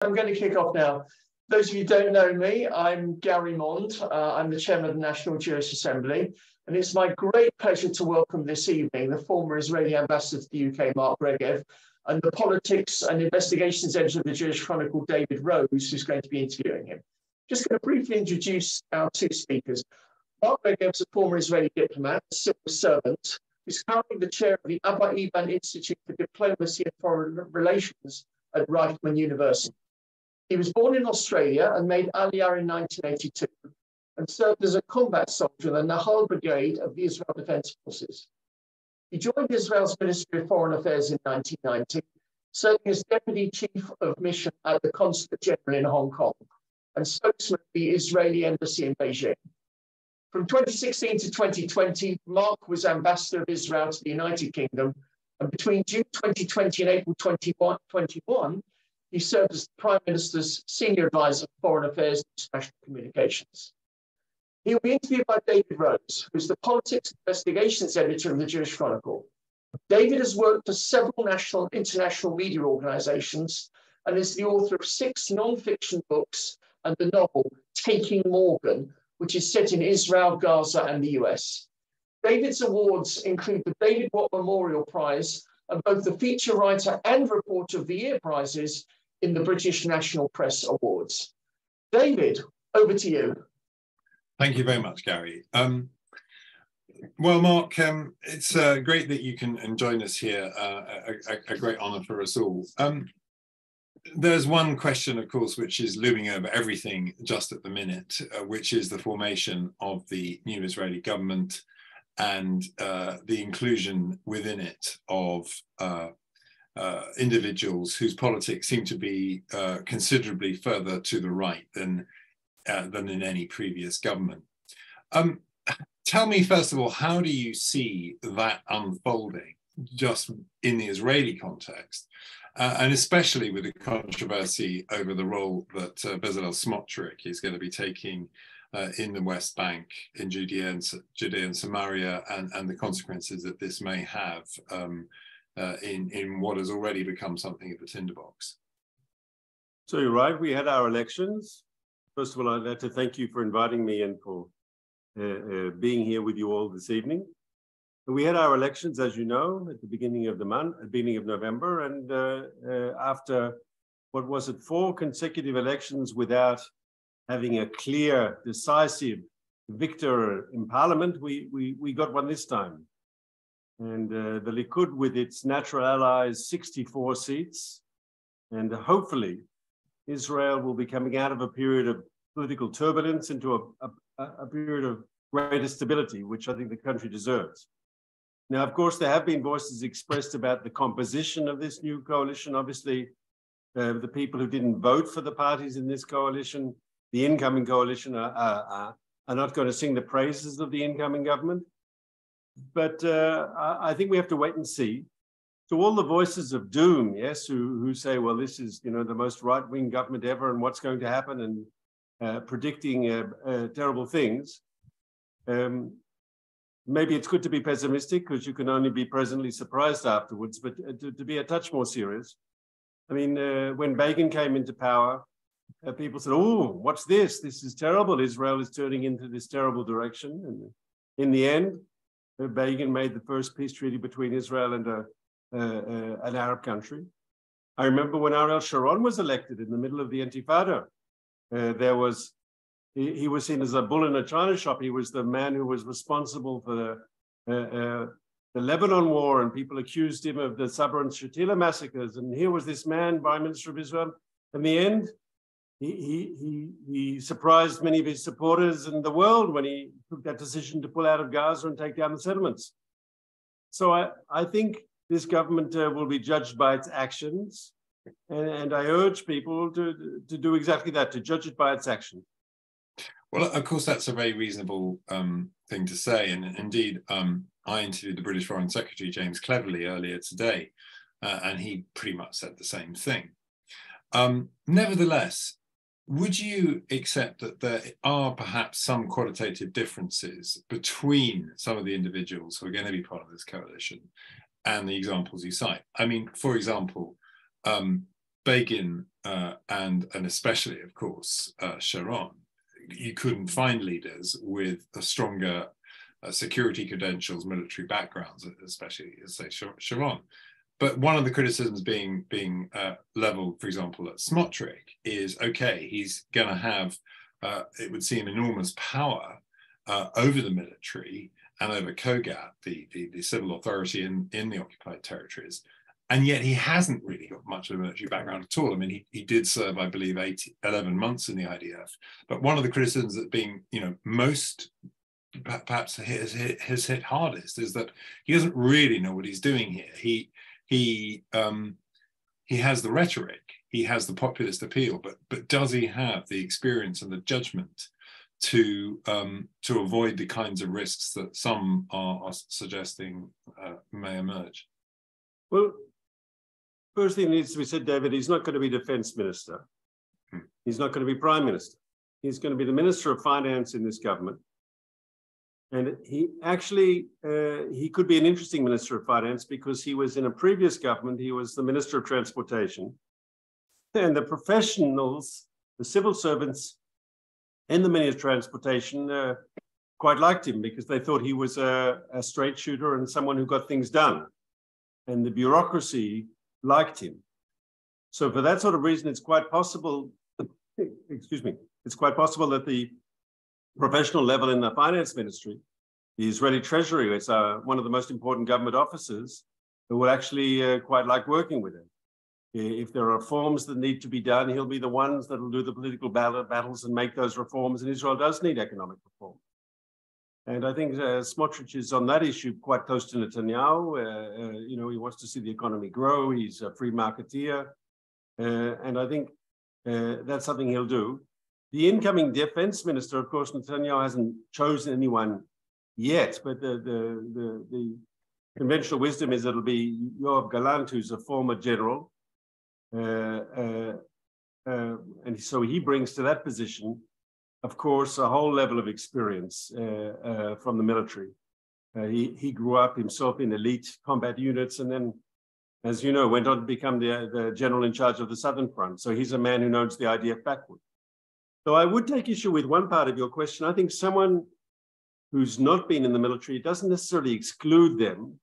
I'm going to kick off now. Those of you who don't know me, I'm Gary Mond. I'm the chairman of the National Jewish Assembly, and it's my great pleasure to welcome this evening the former Israeli ambassador to the UK, Mark Regev, and the politics and investigations editor of the Jewish Chronicle, David Rose, who's going to be interviewing him. Just going to briefly introduce our two speakers. Mark Regev is a former Israeli diplomat, a civil servant, who's currently the chair of the Abba Eban Institute for Diplomacy and Foreign Relations at Reichmann University. He was born in Australia and made Aliyah in 1982 and served as a combat soldier in the Nahal Brigade of the Israel Defense Forces. He joined Israel's Ministry of Foreign Affairs in 1990, serving as Deputy Chief of Mission at the Consulate General in Hong Kong and spokesman of the Israeli Embassy in Beijing. From 2016 to 2020, Mark was Ambassador of Israel to the United Kingdom, and between June 2020 and April 2021, he served as the Prime Minister's Senior Advisor for Foreign Affairs and International Communications. He will be interviewed by David Rose, who's the Politics Investigations Editor of the Jewish Chronicle. David has worked for several national and international media organizations and is the author of 6 non-fiction books and the novel Taking Morgan, which is set in Israel, Gaza, and the US. David's awards include the David Watt Memorial Prize and both the Feature Writer and Reporter of the Year prizes in the British National Press Awards. David, over to you. Thank you very much, Gary. Well, Mark, it's great that you can join us here. A great honour for us all. There's one question, of course, which is looming over everything just at the minute, which is the formation of the new Israeli government and the inclusion within it of individuals whose politics seem to be considerably further to the right than in any previous government. Tell me, first of all, how do you see that unfolding just in the Israeli context, and especially with the controversy over the role that Bezalel Smotrich is going to be taking in the West Bank, in Judea and Samaria, and the consequences that this may have in what has already become something of a tinderbox? So you're right, we had our elections. First of all, I'd like to thank you for inviting me and for being here with you all this evening. We had our elections, as you know, at the beginning of the month, at the beginning of November, and after, what was it, 4 consecutive elections without having a clear, decisive victor in parliament, we got one this time. And the Likud, with its natural allies, 64 seats, and hopefully Israel will be coming out of a period of political turbulence into a period of greater stability, which I think the country deserves. Now, of course, there have been voices expressed about the composition of this new coalition. Obviously, the people who didn't vote for the parties in this coalition, the incoming coalition, are not going to sing the praises of the incoming government. But I think we have to wait and see. To all the voices of doom, yes, who say, well, this is, you know, the most right-wing government ever, and what's going to happen, and predicting terrible things. Maybe it's good to be pessimistic because you can only be pleasantly surprised afterwards, but to be a touch more serious. I mean, when Begin came into power, people said, oh, what's this? This is terrible. Israel is turning into this terrible direction. And in the end, Begin made the first peace treaty between Israel and an Arab country. I remember when Ariel Sharon was elected in the middle of the Intifada, he was seen as a bull in a china shop. He was the man who was responsible for the Lebanon war, and people accused him of the Sabra and Shatila massacres. And here was this man, Prime Minister of Israel. In the end, he surprised many of his supporters in the world when he took that decision to pull out of Gaza and take down the settlements. So I think this government will be judged by its actions. And I urge people to do exactly that, to judge it by its actions. Well, of course, that's a very reasonable thing to say. And indeed, I interviewed the British Foreign Secretary, James Cleverly, earlier today, and he pretty much said the same thing. Nevertheless, would you accept that there are perhaps some qualitative differences between some of the individuals who are going to be part of this coalition and the examples you cite? I mean, for example, Begin and especially, of course, Sharon, you couldn't find leaders with a stronger security credentials, military backgrounds, especially, as say, Sharon. But one of the criticisms being leveled, for example, at Smotrich is, okay, he's going to have, it would seem, enormous power over the military and over Kogat, the civil authority in the occupied territories. And yet he hasn't really got much of a military background at all. I mean, he did serve, I believe, 11 months in the IDF. But one of the criticisms that being, most perhaps has hit hardest is that he doesn't really know what he's doing here. He has the rhetoric, he has the populist appeal, but does he have the experience and the judgment to avoid the kinds of risks that some are suggesting may emerge? Well, first thing needs to be said, David, he's not going to be defense minister. He's not going to be prime minister. He's going to be the minister of finance in this government. And he actually, he could be an interesting minister of finance because he was in a previous government, he was the minister of transportation. And the professionals, the civil servants in the ministry of transportation quite liked him because they thought he was a straight shooter and someone who got things done. And the bureaucracy liked him. So for that sort of reason, it's quite possible, excuse me, it's quite possible that the professional level in the finance ministry, the Israeli Treasury, it's one of the most important government offices, who will actually quite like working with him. If there are reforms that need to be done, he'll be the ones that will do the political battles and make those reforms. And Israel does need economic reform. And I think Smotrich is on that issue quite close to Netanyahu. He wants to see the economy grow. He's a free marketeer. And I think that's something he'll do. The incoming defense minister, of course, Netanyahu hasn't chosen anyone yet, but the conventional wisdom is it'll be Yoav Gallant, who's a former general. And so he brings to that position, of course, a whole level of experience from the military. He grew up himself in elite combat units and then, as you know, went on to become the general in charge of the Southern Front. So he's a man who knows the IDF backward. So I would take issue with one part of your question. I think someone who's not been in the military doesn't necessarily exclude them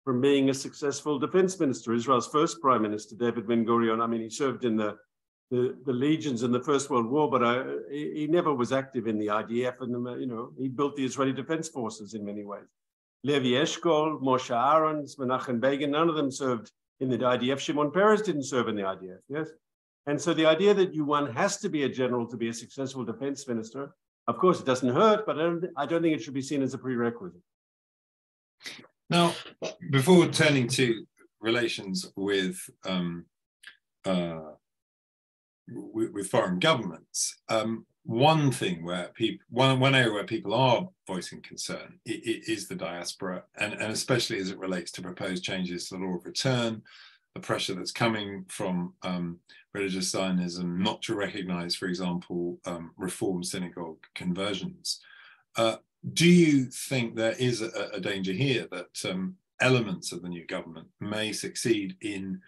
from being a successful defense minister. Israel's first prime minister, David Ben-Gurion, I mean, he served in the legions in the First World War, but he never was active in the IDF, and he built the Israeli Defense Forces in many ways. Levi Eshkol, Moshe Aarons, Menachem Begin, none of them served in the IDF. Shimon Peres didn't serve in the IDF, yes? And so the idea that one has to be a general to be a successful defense minister, of course, it doesn't hurt, but I don't think it should be seen as a prerequisite. Now, before turning to relations with foreign governments, one thing where one area where people are voicing concern is the diaspora, and especially as it relates to proposed changes to the law of return, the pressure that's coming from religious Zionism not to recognize, for example, Reform synagogue conversions. Do you think there is a danger here that elements of the new government may succeed in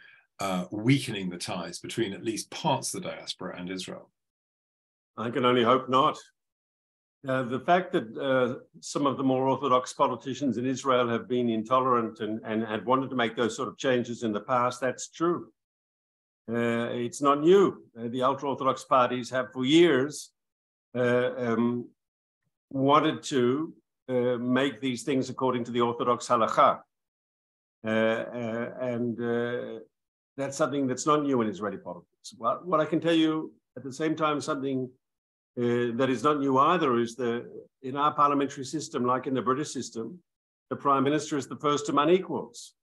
weakening the ties between at least parts of the diaspora and Israel? I can only hope not. The fact that some of the more orthodox politicians in Israel have been intolerant and had wanted to make those sort of changes in the past, that's true. It's not new. The ultra-Orthodox parties have for years wanted to make these things according to the Orthodox halakha. That's something that's not new in Israeli politics. What I can tell you at the same time, something that is not new either is in our parliamentary system, like in the British system, the prime minister is the first among equals.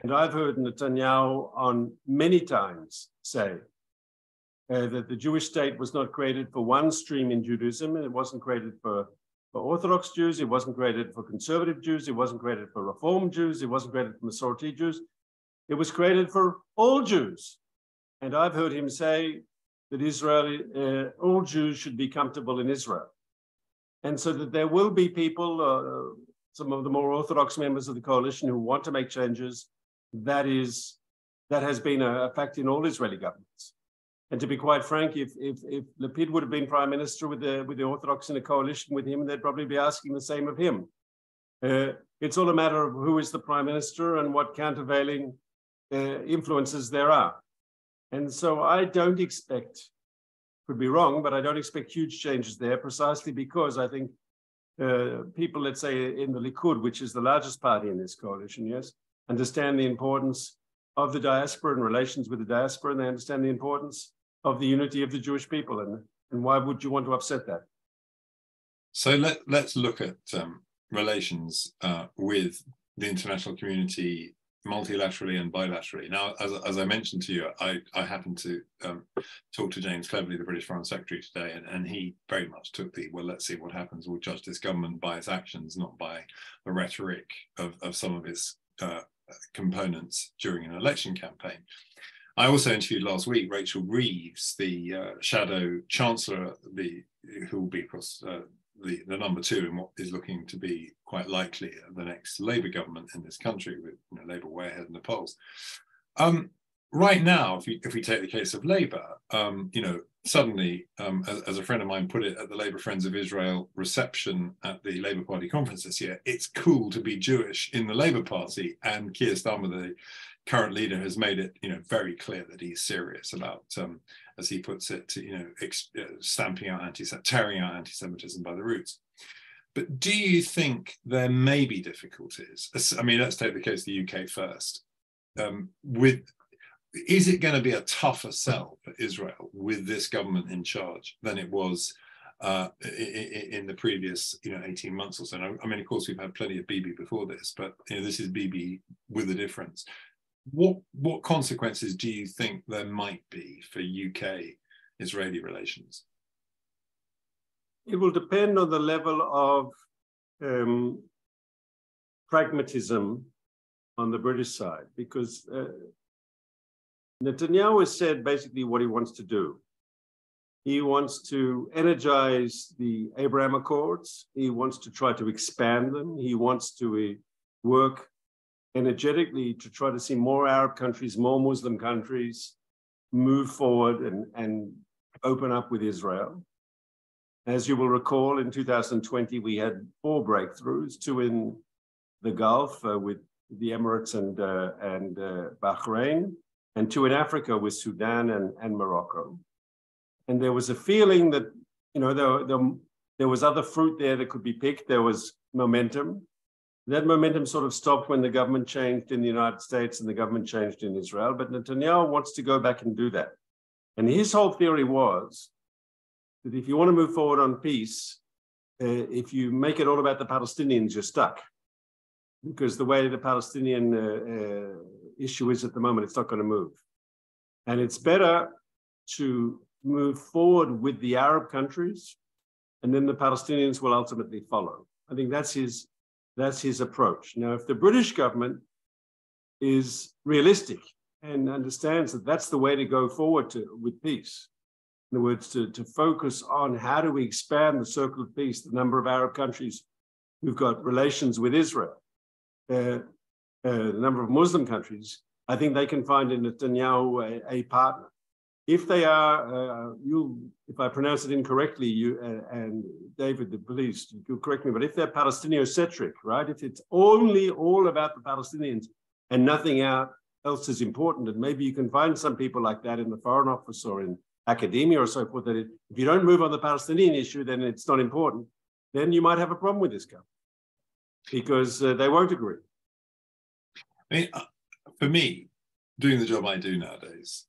And I've heard Netanyahu on many times say that the Jewish state was not created for one stream in Judaism, and it wasn't created for Orthodox Jews, it wasn't created for conservative Jews, it wasn't created for Reform Jews, it wasn't created for Masorti Jews, it was created for all Jews. And I've heard him say that all Jews should be comfortable in Israel. And so that there will be people, some of the more Orthodox members of the coalition who want to make changes. That is that has been a fact in all Israeli governments. And to be quite frank, if Lapid would have been prime minister with the Orthodox in a coalition with him, they'd probably be asking the same of him. It's all a matter of who is the prime minister and what countervailing influences there are. And so I don't expect, could be wrong, but I don't expect huge changes there, precisely because I think people, let's say in the Likud, which is the largest party in this coalition, yes, understand the importance of the diaspora and relations with the diaspora, and they understand the importance of the unity of the Jewish people. And why would you want to upset that? So let's look at relations with the international community multilaterally and bilaterally. Now, as I mentioned to you, I happened to talk to James Cleverly, the British Foreign Secretary, today, and he very much took the, well, let's see what happens. We'll judge this government by its actions, not by the rhetoric of some of its components during an election campaign. I also interviewed last week Rachel Reeves, the shadow chancellor, who will be, of course, the number two in what is looking to be quite likely the next Labour government in this country, with Labour way ahead in the polls. Right now, if we take the case of Labour, suddenly, as a friend of mine put it at the Labour Friends of Israel reception at the Labour Party conference this year, it's cool to be Jewish in the Labour Party, and Keir Starmer, the current leader, has made it very clear that he's serious about, as he puts it, stamping out tearing out anti-Semitism by the roots. But do you think there may be difficulties? I mean, let's take the case of the UK first. Is it going to be a tougher sell for Israel with this government in charge than it was in the previous 18 months or so? I mean, of course, we've had plenty of Bibi before this, but this is Bibi with a difference. What consequences do you think there might be for UK-Israeli relations? It will depend on the level of pragmatism on the British side, because Netanyahu has said basically what he wants to do. He wants to energize the Abraham Accords. He wants to try to expand them. He wants to work energetically to try to see more Arab countries, more Muslim countries move forward and open up with Israel. As you will recall, in 2020, we had 4 breakthroughs, 2 in the Gulf with the Emirates and Bahrain, and 2 in Africa with Sudan and Morocco. And there was a feeling that, there was other fruit there that could be picked. There was momentum. That momentum sort of stopped when the government changed in the United States and the government changed in Israel. But Netanyahu wants to go back and do that. And his whole theory was that if you want to move forward on peace, if you make it all about the Palestinians, you're stuck. Because the way the Palestinian issue is at the moment, it's not going to move. And it's better to move forward with the Arab countries, and then the Palestinians will ultimately follow. I think that's his approach. Now, if the British government is realistic and understands that that's the way to go forward with peace, in other words, to focus on how do we expand the circle of peace, the number of Arab countries who've got relations with Israel, the number of Muslim countries, I think they can find in Netanyahu a partner. If they are, if I pronounce it incorrectly, and David, please, you'll correct me, but if they're Palestinocentric, right? If it's only all about the Palestinians and nothing else is important, and maybe you can find some people like that in the Foreign Office or in academia or so forth, that if you don't move on the Palestinian issue, then it's not important, then you might have a problem with this government because they won't agree. I mean, for me, doing the job I do nowadays,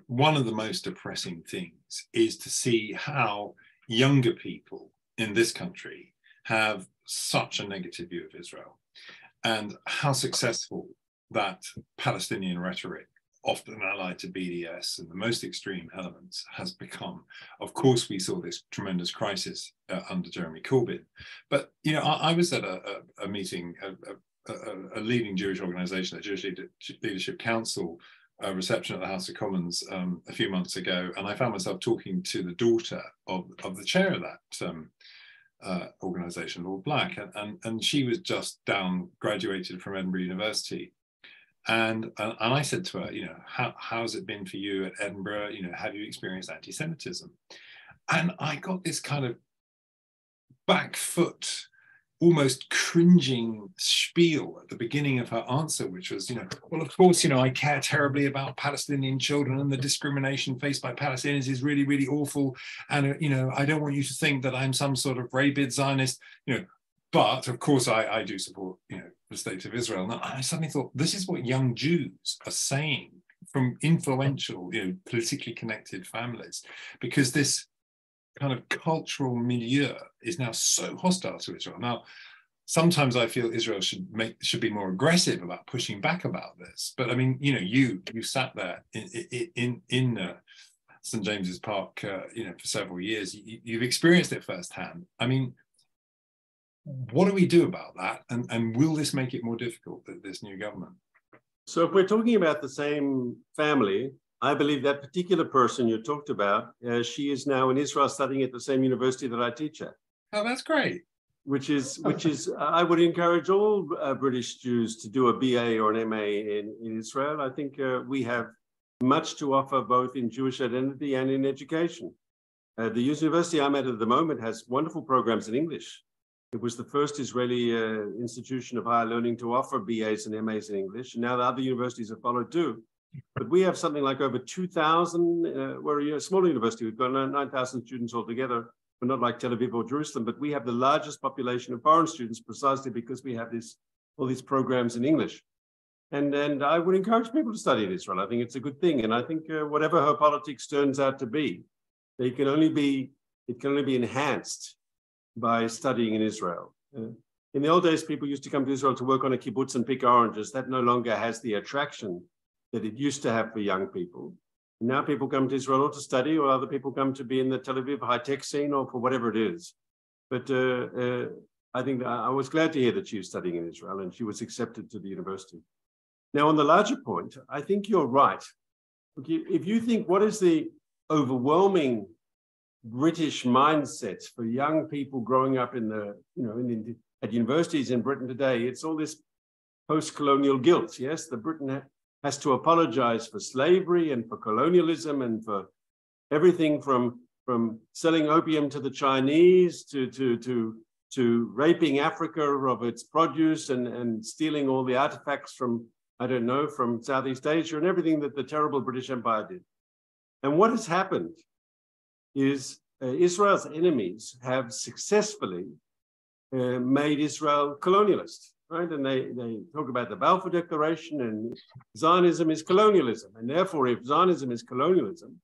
one of the most depressing things is to see how younger people in this country have such a negative view of Israel and how successful that Palestinian rhetoric, often allied to BDS and the most extreme elements, has become. Of course, we saw this tremendous crisis under Jeremy Corbyn. But, I was at a meeting, a leading Jewish organization, the Jewish Leadership Council, reception at the House of Commons a few months ago, and I found myself talking to the daughter of the chair of that organisation, Lord Black, and she was just graduated from Edinburgh University, And I said to her, you know, how's it been for you at Edinburgh? You know, have you experienced anti-Semitism? And I got this kind of back foot, almost cringing spiel at the beginning of her answer, which was, you know, well, of course, you know, I care terribly about Palestinian children, and the discrimination faced by Palestinians is really, really awful. And, you know, I don't want you to think that I'm some sort of rabid Zionist, you know, but of course I do support, you know, the state of Israel. And I suddenly thought, this is what young Jews are saying from influential, you know, politically connected families, because this kind of cultural milieu is now so hostile to Israel. Now, sometimes I feel Israel should be more aggressive about pushing back about this. But I mean, you know, you sat there in St. James's Park, you know, for several years. You've experienced it firsthand. I mean, what do we do about that? And will this make it more difficult, this new government? So if we're talking about the same family, I believe that particular person you talked about, she is now in Israel studying at the same university that I teach at. Oh, that's great. Which is, I would encourage all British Jews to do a BA or an MA in Israel. I think we have much to offer both in Jewish identity and in education. The university I'm at the moment has wonderful programs in English. It was the first Israeli institution of higher learning to offer BAs and MAs in English. And now the other universities have followed too. But we have something like over 2,000, we're a smaller university, we've got 9,000 students altogether. We're not like Tel Aviv or Jerusalem, but we have the largest population of foreign students precisely because we have all these programs in English. And I would encourage people to study in Israel. I think it's a good thing. And I think whatever her politics turns out to be, it can only be enhanced by studying in Israel. In the old days, people used to come to Israel to work on a kibbutz and pick oranges. That no longer has the attraction that it used to have for young people. And now people come to Israel or to study, or other people come to be in the Tel Aviv high-tech scene, or for whatever it is. But I think I was glad to hear that she was studying in Israel and she was accepted to the university. Now, on the larger point, I think you're right. If you think what is the overwhelming British mindset for young people growing up in the, you know, at universities in Britain today, it's all this post-colonial guilt. Yes, the Britain has to apologize for slavery and for colonialism and for everything from selling opium to the Chinese to raping Africa of its produce and stealing all the artifacts from, I don't know, from Southeast Asia and everything that the terrible British Empire did. And what has happened is Israel's enemies have successfully made Israel colonialist, right? And they talk about the Balfour Declaration, and Zionism is colonialism. And therefore, if Zionism is colonialism,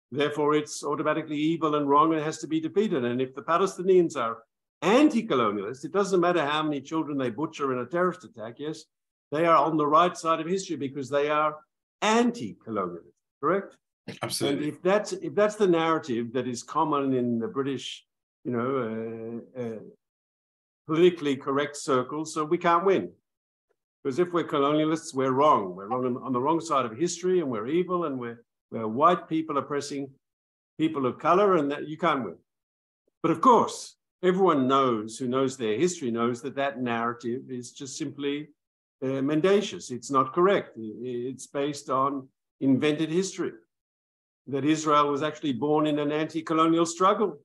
therefore it's automatically evil and wrong and has to be defeated. And if the Palestinians are anti-colonialist, it doesn't matter how many children they butcher in a terrorist attack, yes, they are on the right side of history because they are anti-colonialist, correct? Absolutely. And if that's the narrative that is common in the British, you know, politically correct circles, so we can't win. Because if we're colonialists, we're wrong. We're wrong on the wrong side of history, and we're evil, and we're white people oppressing people of color, and that you can't win. But of course, everyone knows, who knows their history, knows that that narrative is just simply mendacious. It's not correct. It's based on invented history. That Israel was actually born in an anti-colonial struggle.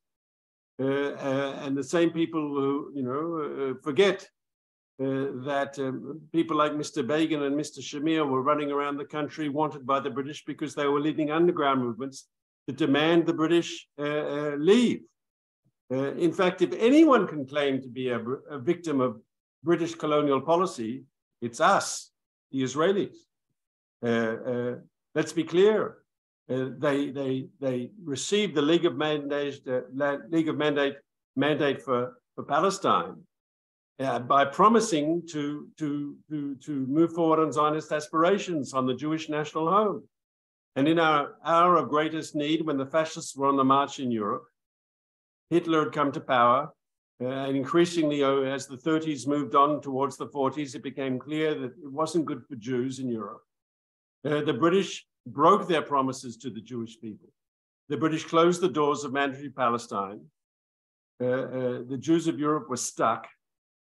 And the same people who, you know, forget that people like Mr. Begin and Mr. Shamir were running around the country wanted by the British because they were leading underground movements to demand the British leave. In fact, if anyone can claim to be a victim of British colonial policy, it's us, the Israelis. Let's be clear. They received the League of Mandate for Palestine by promising to move forward on Zionist aspirations on the Jewish national home. And in our hour of greatest need, when the fascists were on the march in Europe, Hitler had come to power, and increasingly as the 30s moved on towards the 40s, it became clear that it wasn't good for Jews in Europe. The British broke their promises to the Jewish people. The British closed the doors of mandatory Palestine. The Jews of Europe were stuck,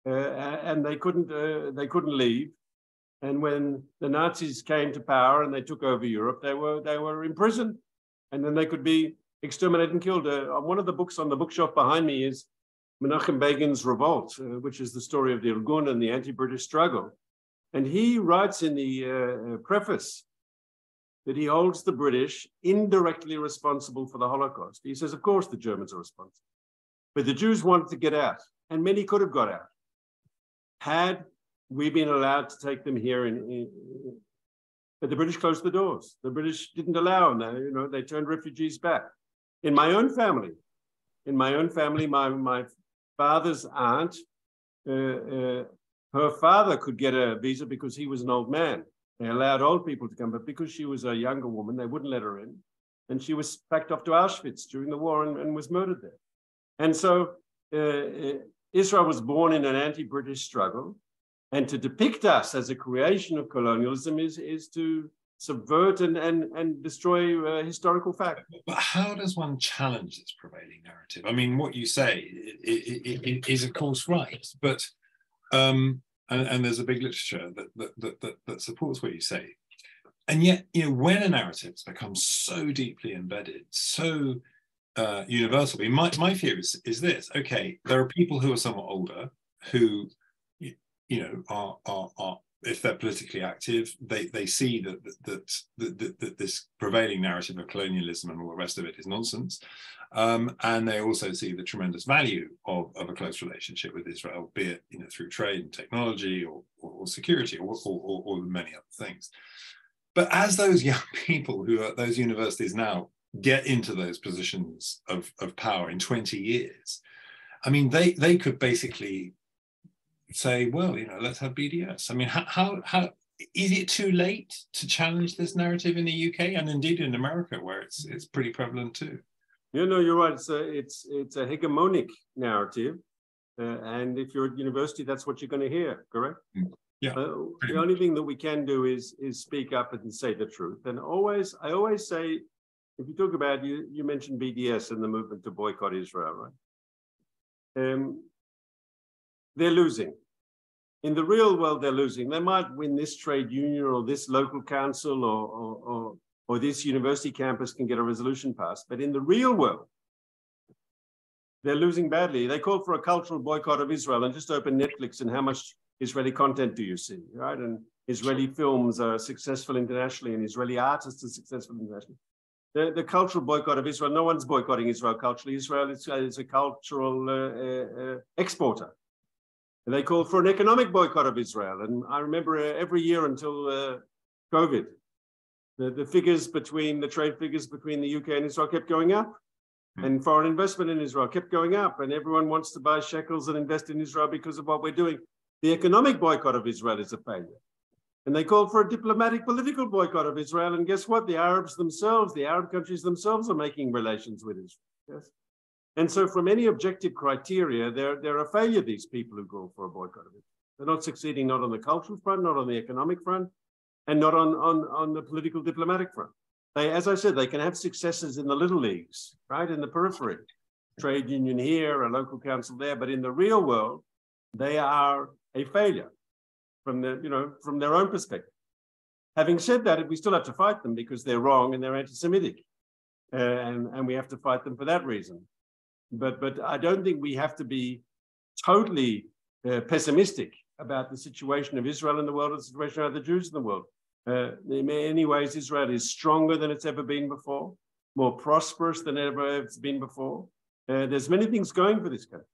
and they couldn't leave. And when the Nazis came to power and they took over Europe, they were imprisoned, and then they could be exterminated and killed. One of the books on the bookshelf behind me is Menachem Begin's Revolt, which is the story of the Irgun and the anti-British struggle. And he writes in the preface that he holds the British indirectly responsible for the Holocaust. He says, of course, the Germans are responsible, but the Jews wanted to get out, and many could have got out had we been allowed to take them here. But the British closed the doors. The British didn't allow them. They turned refugees back. In my own family, my father's aunt, her father could get a visa because he was an old man. They allowed old people to come, but because she was a younger woman, they wouldn't let her in. And she was packed off to Auschwitz during the war and was murdered there. And so Israel was born in an anti-British struggle. And to depict us as a creation of colonialism is to subvert and destroy historical fact. But how does one challenge this prevailing narrative? I mean, what you say is of course right, but and there's a big literature that supports what you say. And yet, when a narrative has become so deeply embedded, so universal, I mean, my fear is this: okay, there are people who are somewhat older who, are if they're politically active, they see that this prevailing narrative of colonialism and all the rest of it is nonsense, and they also see the tremendous value of a close relationship with Israel, be it through trade and technology or security or many other things. But as those young people who are at those universities now get into those positions of power in 20 years, I mean, they could basically say, well, let's have BDS. I mean, how is it too late to challenge this narrative in the UK and indeed in America, where it's pretty prevalent too? You're right. It's a hegemonic narrative, and if you're at university, that's what you're going to hear. Correct? Yeah. The only thing that we can do is speak up and say the truth. And I always say, if you talk about you mentioned BDS and the movement to boycott Israel, right? They're losing. In the real world, they're losing. They might win this trade union or this local council or this university campus can get a resolution passed. But in the real world, they're losing badly. They call for a cultural boycott of Israel, and just open Netflix and how much Israeli content do you see, right? And Israeli films are successful internationally and Israeli artists are successful internationally. The cultural boycott of Israel, no one's boycotting Israel culturally. Israel is a cultural exporter. And they called for an economic boycott of Israel. And I remember every year until COVID, the trade figures between the UK and Israel kept going up. And foreign investment in Israel kept going up. And everyone wants to buy shekels and invest in Israel because of what we're doing. The economic boycott of Israel is a failure. And they called for a diplomatic political boycott of Israel. And guess what? The Arabs themselves, the Arab countries themselves are making relations with Israel. Yes. And so from any objective criteria, they're a failure, these people who go for a boycott of it. They're not succeeding, not on the cultural front, not on the economic front, and not on the political diplomatic front. As I said, they can have successes in the little leagues, right? In the periphery, trade union here, a local council there, but in the real world, they are a failure from their own perspective. Having said that, we still have to fight them because they're wrong and they're anti-Semitic. And we have to fight them for that reason. But I don't think we have to be totally pessimistic about the situation of Israel in the world, or the situation of the Jews in the world. In many ways, Israel is stronger than it's ever been before, more prosperous than ever it's been before. There's many things going for this country.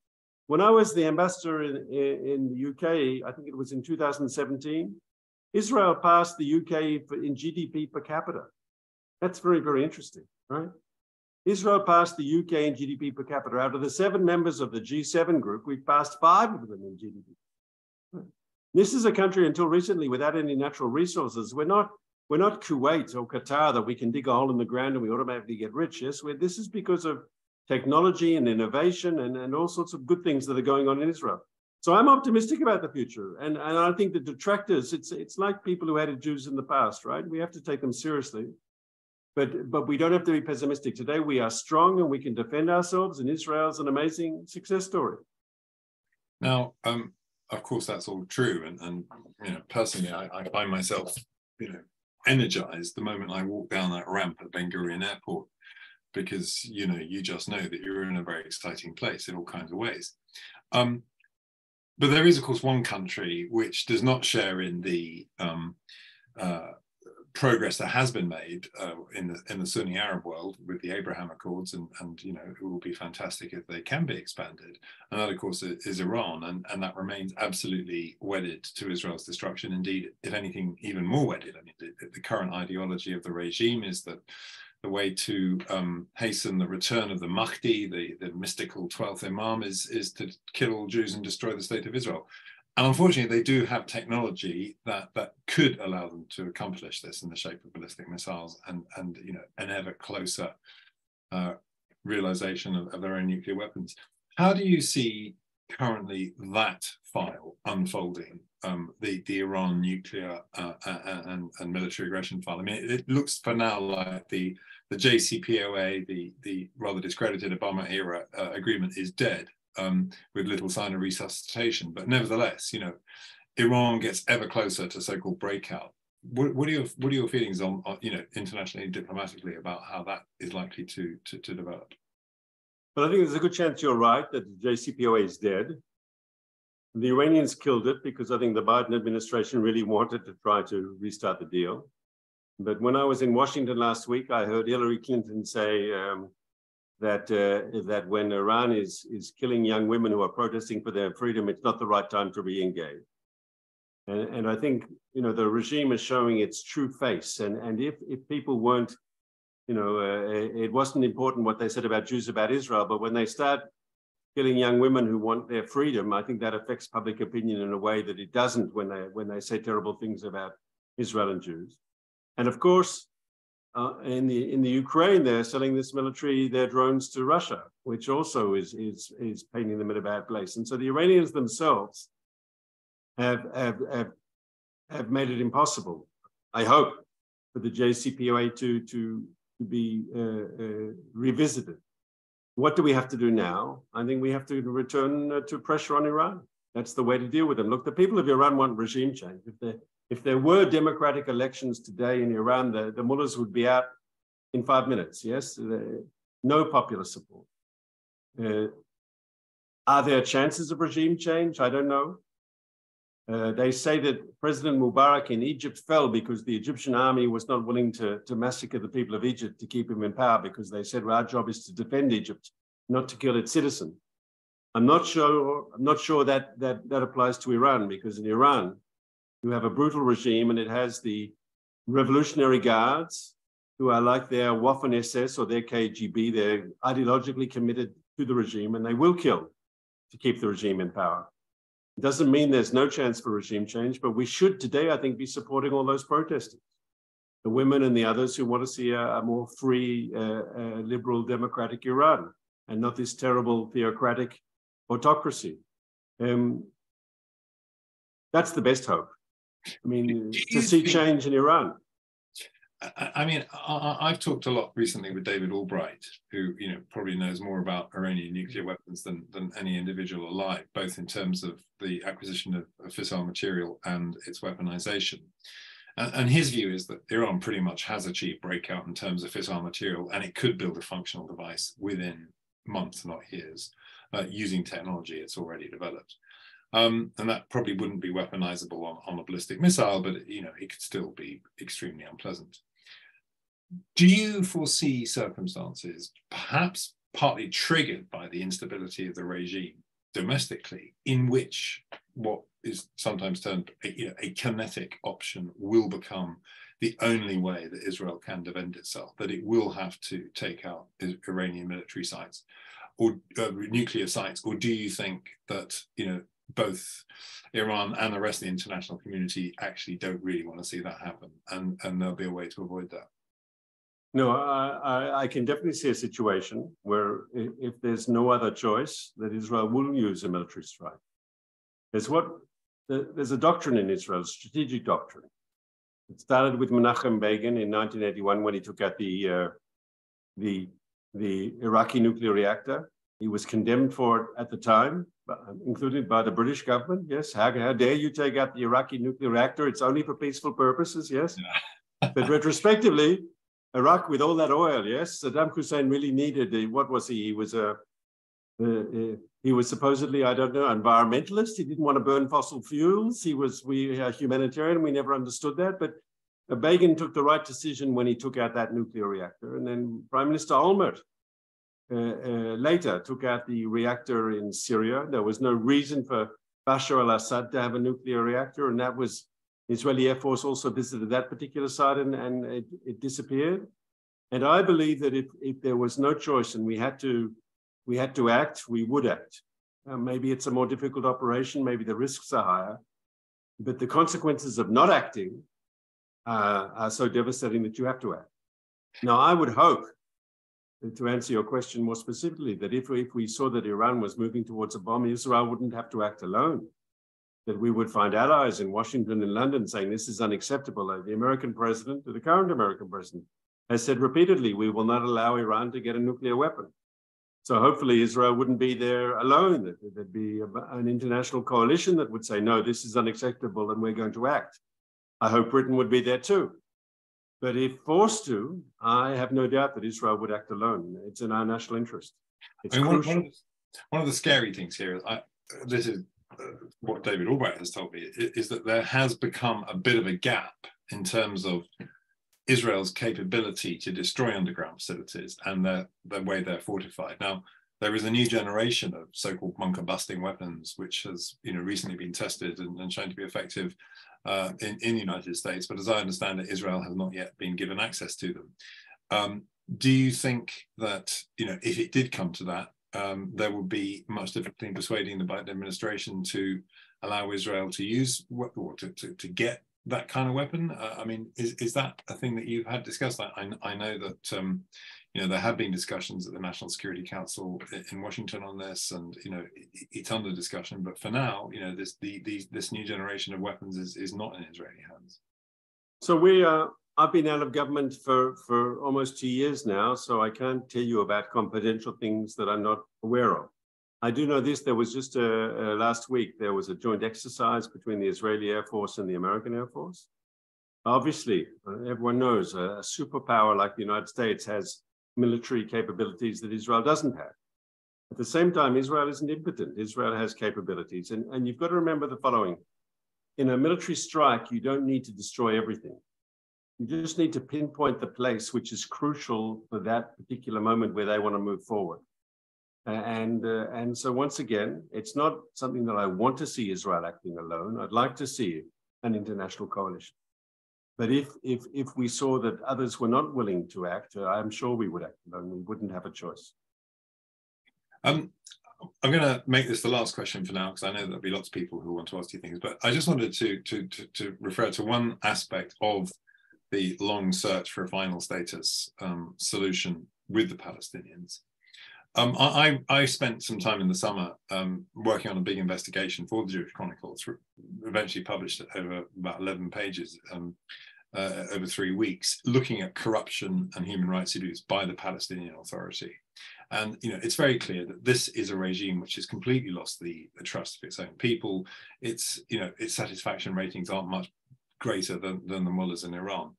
When I was the ambassador in the UK, I think it was in 2017, Israel passed the UK in GDP per capita. That's very, very interesting, right? Israel passed the UK in GDP per capita. Out of the 7 members of the G7 group, we've passed 5 of them in GDP. Right? This is a country until recently without any natural resources. We're not Kuwait or Qatar that we can dig a hole in the ground and we automatically get rich. Yes, this is because of technology and innovation and all sorts of good things that are going on in Israel. So I'm optimistic about the future. And I think the detractors, it's like people who hated Jews in the past, right? We have to take them seriously. But we don't have to be pessimistic. Today we are strong and we can defend ourselves, and Israel's an amazing success story. Now, of course, that's all true. And personally, I find myself, energized the moment I walk down that ramp at Ben Gurion Airport, because, you just know that you're in a very exciting place in all kinds of ways. But there is, of course, one country which does not share in the progress that has been made in the Sunni Arab world with the Abraham Accords, and it will be fantastic if they can be expanded. And that, of course, is Iran, and that remains absolutely wedded to Israel's destruction. Indeed, if anything, even more wedded. I mean, the current ideology of the regime is that the way to hasten the return of the Mahdi, the mystical 12th Imam, is to kill all Jews and destroy the state of Israel. And unfortunately, they do have technology that could allow them to accomplish this in the shape of ballistic missiles and an ever closer realization of their own nuclear weapons. How do you see currently that file unfolding, the Iran nuclear and military aggression file? I mean, it looks for now like the JCPOA, the rather discredited Obama era agreement, is dead. With little sign of resuscitation, but nevertheless, Iran gets ever closer to so-called breakout. What are your feelings on internationally and diplomatically about how that is likely to develop? Well, I think there's a good chance you're right that the JCPOA is dead. The Iranians killed it because I think the Biden administration really wanted to try to restart the deal. But when I was in Washington last week, I heard Hillary Clinton say that when Iran is killing young women who are protesting for their freedom, it's not the right time to re-engage. And I think, the regime is showing its true face. And if people weren't, it wasn't important what they said about Jews, about Israel, but when they start killing young women who want their freedom, I think that affects public opinion in a way that it doesn't when they say terrible things about Israel and Jews. And of course, in the Ukraine, they're selling this military, their drones to Russia, which also is painting them in a bad place. And so the Iranians themselves have made it impossible, I hope, for the JCPOA to be revisited. What do we have to do now? I think we have to return to pressure on Iran. That's the way to deal with them. Look, the people of Iran want regime change. If there were democratic elections today in Iran, the mullahs would be out in 5 minutes, yes? No popular support. Are there chances of regime change? I don't know. They say that President Mubarak in Egypt fell because the Egyptian army was not willing to massacre the people of Egypt to keep him in power, because they said, well, our job is to defend Egypt, not to kill its citizens. I'm not sure that applies to Iran, because in Iran, you have a brutal regime, and it has the Revolutionary Guards, who are like their Waffen-SS or their KGB. They're ideologically committed to the regime, and they will kill to keep the regime in power. It doesn't mean there's no chance for regime change, but we should today, I think, be supporting all those protesters, the women and the others who want to see a more free, liberal, democratic Iran, and not this terrible theocratic autocracy. That's the best hope. I mean, to see change in Iran. I mean, I've talked a lot recently with David Albright, who probably knows more about Iranian nuclear weapons than any individual alive, both in terms of the acquisition of fissile material and its weaponization. And his view is that Iran pretty much has achieved breakout in terms of fissile material, and it could build a functional device within months, not years, using technology it's already developed. And that probably wouldn't be weaponizable on a ballistic missile, but it could still be extremely unpleasant. Do you foresee circumstances, perhaps partly triggered by the instability of the regime domestically, in which what is sometimes termed a kinetic option will become the only way that Israel can defend itself, that it will have to take out Iranian military sites or nuclear sites? Or do you think that both Iran and the rest of the international community actually don't really want to see that happen, and there'll be a way to avoid that? No, I can definitely see a situation where, if there's no other choice, that Israel will use a military strike. There's a doctrine in Israel, a strategic doctrine. It started with Menachem Begin in 1981 when he took out the Iraqi nuclear reactor. He was condemned for it at the time included by the British government. Yes, how dare you take out the Iraqi nuclear reactor? It's only for peaceful purposes. Yes, but retrospectively, Iraq with all that oil. Yes, Saddam Hussein really needed. What was he? He was supposedly, I don't know, environmentalist. He didn't want to burn fossil fuels. He was a humanitarian. We never understood that, but Begin took the right decision when he took out that nuclear reactor, and then Prime Minister Olmert later took out the reactor in Syria. There was no reason for Bashar al-Assad to have a nuclear reactor, and that was Israeli Air Force also visited that particular site, and it disappeared. And I believe that if there was no choice and we had to act, we would act. Maybe it's a more difficult operation, maybe the risks are higher, but the consequences of not acting are so devastating that you have to act. Now, I would hope, to answer your question more specifically, that if we saw that Iran was moving towards a bomb, Israel wouldn't have to act alone, that we would find allies in Washington and London saying this is unacceptable. The American president, the current American president, has said repeatedly, we will not allow Iran to get a nuclear weapon. So hopefully Israel wouldn't be there alone, that there'd be an international coalition that would say, no, this is unacceptable and we're going to act. I hope Britain would be there too. But if forced to, I have no doubt that Israel would act alone. It's in our national interest. It's crucial. One of the scary things here is, this is what David Albright has told me, is that there has become a bit of a gap in terms of Israel's capability to destroy underground facilities and the way they're fortified. Now, there is a new generation of so-called bunker-busting weapons, which has recently been tested and shown to be effective in the United States. But as I understand it, Israel has not yet been given access to them. Do you think that, if it did come to that, there would be much difficulty in persuading the Biden administration to allow Israel to use or to get that kind of weapon? I mean, is that a thing that you've had discussed? I know that there have been discussions at the National Security Council in Washington on this, and it's under discussion. But for now, this new generation of weapons is not in Israeli hands. So I've been out of government for almost 2 years now, so I can't tell you about confidential things that I'm not aware of. I do know this, there was just last week, there was a joint exercise between the Israeli Air Force and the American Air Force. Obviously, everyone knows a superpower like the United States has military capabilities that Israel doesn't have. At the same time, Israel isn't impotent. Israel has capabilities. And you've got to remember the following. In a military strike, you don't need to destroy everything. You just need to pinpoint the place which is crucial for that particular moment where they want to move forward. And so once again, it's not something that I want to see Israel acting alone. I'd like to see an international coalition. But if we saw that others were not willing to act, I'm sure we would act alone. We wouldn't have a choice. I'm going to make this the last question for now, because I know there'll be lots of people who want to ask you things. But I just wanted to refer to one aspect of the long search for a final status solution with the Palestinians. I spent some time in the summer working on a big investigation for the Jewish Chronicle, eventually published it over about 11 pages over 3 weeks, looking at corruption and human rights abuse by the Palestinian Authority. And it's very clear that this is a regime which has completely lost the trust of its own people. Its satisfaction ratings aren't much greater than the mullahs in Iran.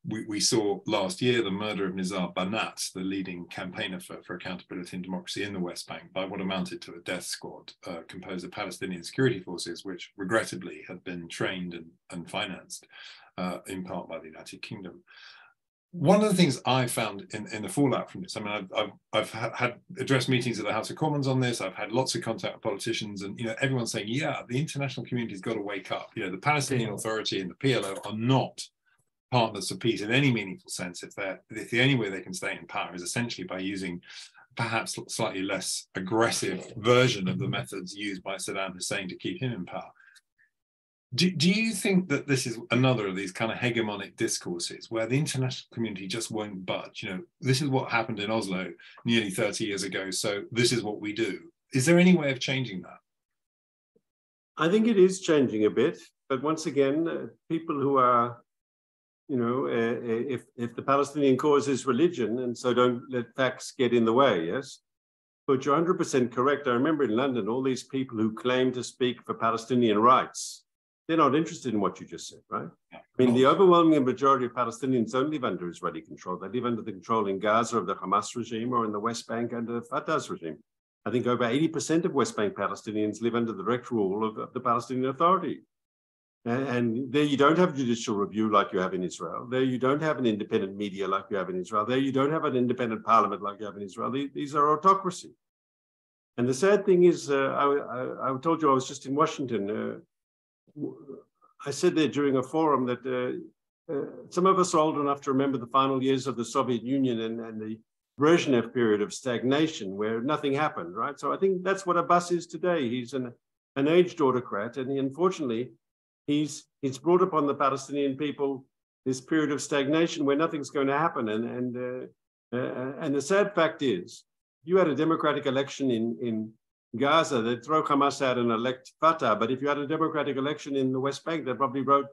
We saw last year the murder of Nizar Banat, the leading campaigner for accountability and democracy in the West Bank, by what amounted to a death squad composed of Palestinian security forces, which regrettably had been trained and financed in part by the United Kingdom. One of the things I found in the fallout from this, I mean, I've had addressed meetings at the House of Commons on this. I've had lots of contact with politicians, and everyone's saying, yeah, the international community's got to wake up. The Palestinian Authority and the PLO are not partners for peace in any meaningful sense if the only way they can stay in power is essentially by using perhaps slightly less aggressive version of the methods used by Saddam Hussein to keep him in power. Do you think that this is another of these kind of hegemonic discourses where the international community just won't budge? This is what happened in Oslo nearly 30 years ago, so this is what we do. Is there any way of changing that? I think it is changing a bit, but once again, people who are if the Palestinian cause is religion, and so don't let facts get in the way, yes? But you're 100% correct. I remember in London, all these people who claim to speak for Palestinian rights, they're not interested in what you just said, right? I mean, the overwhelming majority of Palestinians don't live under Israeli control. They live under the control in Gaza of the Hamas regime or in the West Bank under Fatah's regime. I think over 80% of West Bank Palestinians live under the direct rule of the Palestinian Authority. And there you don't have judicial review like you have in Israel. There you don't have an independent media like you have in Israel. There you don't have an independent parliament like you have in Israel. These are autocracy. And the sad thing is, I told you I was just in Washington. I said there during a forum that some of us are old enough to remember the final years of the Soviet Union and the Brezhnev period of stagnation where nothing happened, right? So I think that's what Abbas is today. He's an aged autocrat, and unfortunately, he's brought upon the Palestinian people this period of stagnation where nothing's going to happen. And the sad fact is, you had a democratic election in Gaza, they'd throw Hamas out and elect Fatah. But if you had a democratic election in the West Bank, they'd probably vote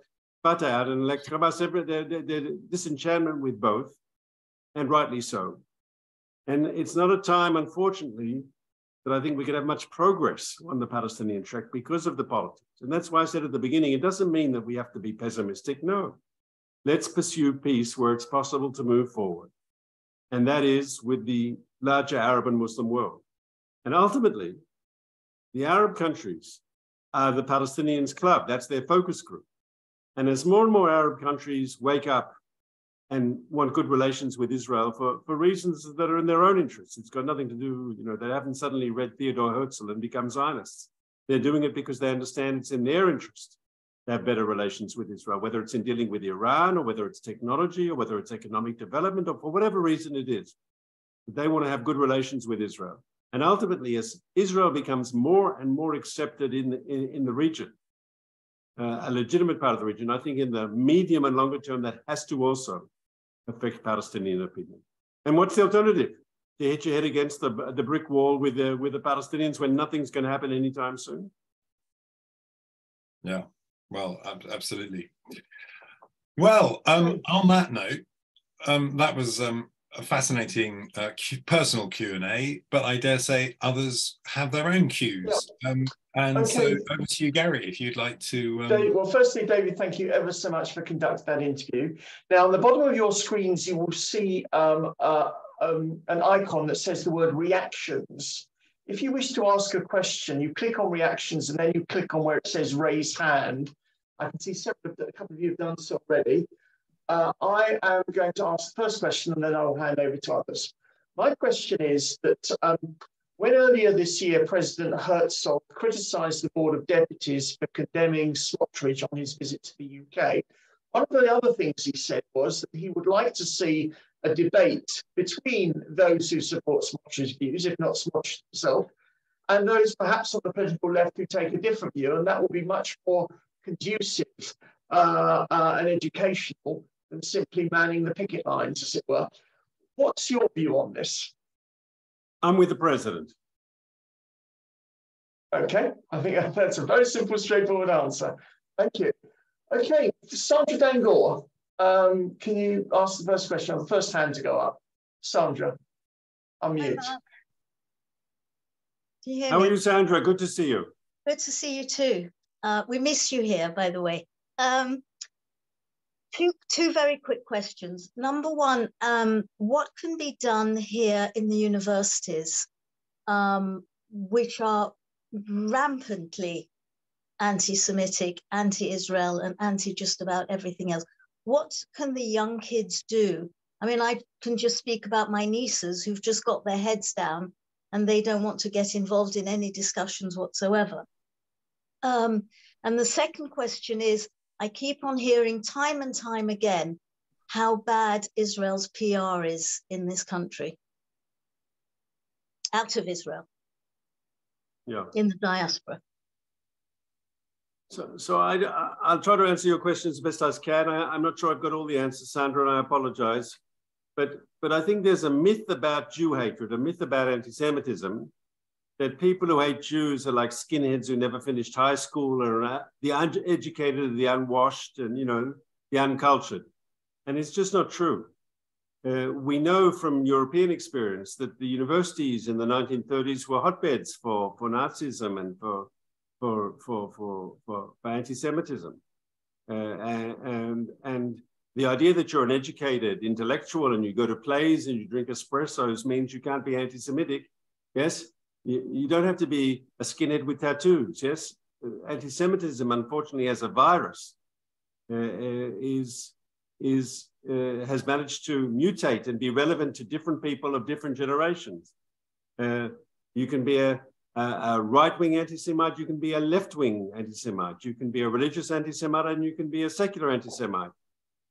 Fatah out and elect Hamas. They're disenchantment with both, and rightly so. And it's not a time, unfortunately, that I think we could have much progress on the Palestinian track because of the politics. And that's why I said at the beginning, it doesn't mean that we have to be pessimistic. No, let's pursue peace where it's possible to move forward. And that is with the larger Arab and Muslim world. And ultimately, the Arab countries are the Palestinians' club. That's their focus group. And as more and more Arab countries wake up and want good relations with Israel for reasons that are in their own interests, it's got nothing to do, they haven't suddenly read Theodore Herzl and become Zionists. They're doing it because they understand it's in their interest to have better relations with Israel, whether it's in dealing with Iran or whether it's technology or whether it's economic development or for whatever reason it is. They want to have good relations with Israel. And ultimately, as Israel becomes more and more accepted in the region, a legitimate part of the region, I think in the medium and longer term, that has to also affect Palestinian opinion. And what's the alternative? To hit your head against the brick wall with the Palestinians when nothing's going to happen anytime soon? Yeah, well, absolutely. Well, on that note, that was a fascinating personal Q&A, but I dare say others have their own Qs. And so over to you, Gary, if you'd like to... Well, firstly, David, thank you ever so much for conducting that interview. Now, on the bottom of your screens, you will see an icon that says the word reactions. If you wish to ask a question, you click on reactions and then you click on where it says raise hand. I can see a couple of you have done so already. I am going to ask the first question and then I'll hand over to others. My question is that when earlier this year, President Herzog criticised the Board of Deputies for condemning Smotrich on his visit to the UK, one of the other things he said was that he would like to see a debate between those who support Smotrich's views, if not Smotrich himself, and those perhaps on the political left who take a different view, and that will be much more conducive and educational than simply manning the picket lines, as it were. What's your view on this? I'm with the president. Okay, I think that's a very simple, straightforward answer. Thank you. Okay, Sandra Dangor, can you ask the first question? The first hand to go up. Sandra, unmute. Can you hear me? How are you, Sandra? Good to see you. Good to see you too. We miss you here, by the way. Two very quick questions. Number one, what can be done here in the universities, which are rampantly anti-Semitic, anti-Israel, and anti just about everything else? What can the young kids do? I mean, I can just speak about my nieces who've just got their heads down and they don't want to get involved in any discussions whatsoever. And the second question is, I keep on hearing time and time again how bad Israel's PR is in this country, out of Israel, in the diaspora. So I'll try to answer your questions as best as I can. I'm not sure I've got all the answers, Sandra, and I apologize. But I think there's a myth about Jew hatred, a myth about anti-Semitism, that people who hate Jews are like skinheads who never finished high school, or the uneducated, the unwashed, and the uncultured. And it's just not true. We know from European experience that the universities in the 1930s were hotbeds for Nazism and for anti-Semitism. And the idea that you're an educated intellectual and you go to plays and you drink espressos means you can't be anti-Semitic. Yes, you don't have to be a skinhead with tattoos. Yes, anti-Semitism, unfortunately, as a virus, has managed to mutate and be relevant to different people of different generations. You can be a right-wing anti-Semite, you can be a left-wing anti-Semite, you can be a religious anti-Semite, and you can be a secular anti-Semite.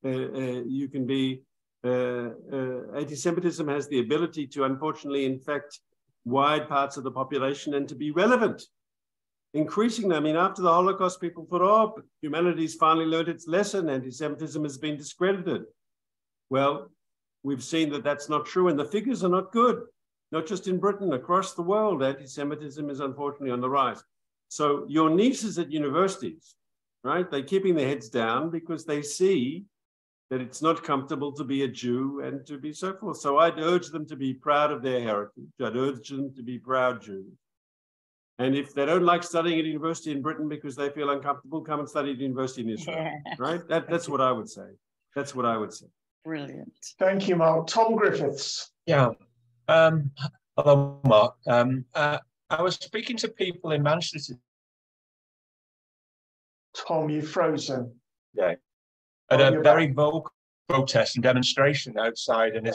You can be, anti-Semitism has the ability to, unfortunately, infect wide parts of the population and to be relevant. Increasingly, I mean, after the Holocaust, people thought, oh, humanity's finally learned its lesson, anti-Semitism has been discredited. Well, we've seen that that's not true, and the figures are not good. Not just in Britain, across the world, anti-Semitism is unfortunately on the rise. So your nieces at universities, right, they're keeping their heads down because they see that it's not comfortable to be a Jew and to be so forth. So I'd urge them to be proud of their heritage. I'd urge them to be proud Jews. And if they don't like studying at university in Britain because they feel uncomfortable, come and study at university in Israel, right? That's what I would say. That's what I would say. Brilliant. Thank you, Mark. Tom Griffiths. Yeah. Hello, Mark. I was speaking to people in Manchester. Tom, you've frozen. Yeah. At a very vocal protest and demonstration outside, and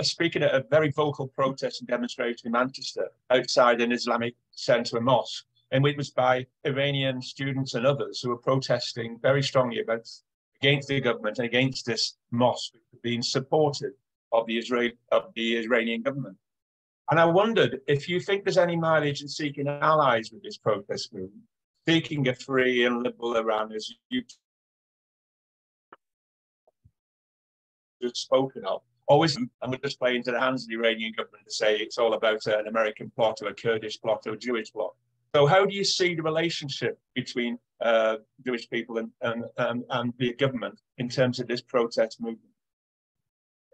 speaking at a very vocal protest and demonstration in Manchester outside an Islamic centre and mosque, and it was by Iranian students and others who were protesting very strongly against the government and against this mosque being supportive of the Iranian government. And I wondered if you think there's any mileage in seeking allies with this protest movement, seeking a free and liberal Iran, as you've spoken of, always, and we're just playing into the hands of the Iranian government to say it's all about an American plot or a Kurdish plot or a Jewish plot. So how do you see the relationship between Jewish people and the government in terms of this protest movement?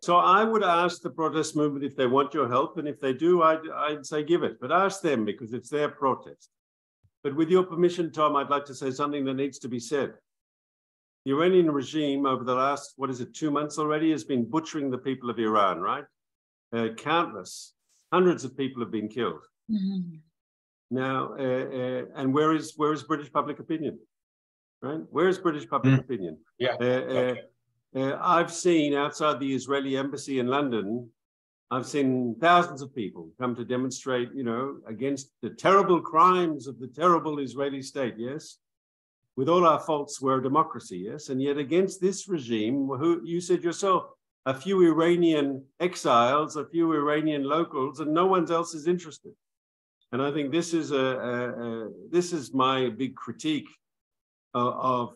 So I would ask the protest movement if they want your help, and if they do, I'd say give it. But ask them, because it's their protest. But with your permission, Tom, I'd like to say something that needs to be said. The Iranian regime over the last, 2 months already, has been butchering the people of Iran, right? Countless, hundreds of people have been killed. Mm-hmm. Now, and where is British public opinion, right? Where is British public opinion? Yeah. I've seen outside the Israeli embassy in London, I've seen thousands of people come to demonstrate, against the terrible crimes of the terrible Israeli state, yes? With all our faults, we're a democracy, yes? And yet against this regime, who you said yourself, a few Iranian exiles, a few Iranian locals, and no one else is interested. And I think this is this is my big critique of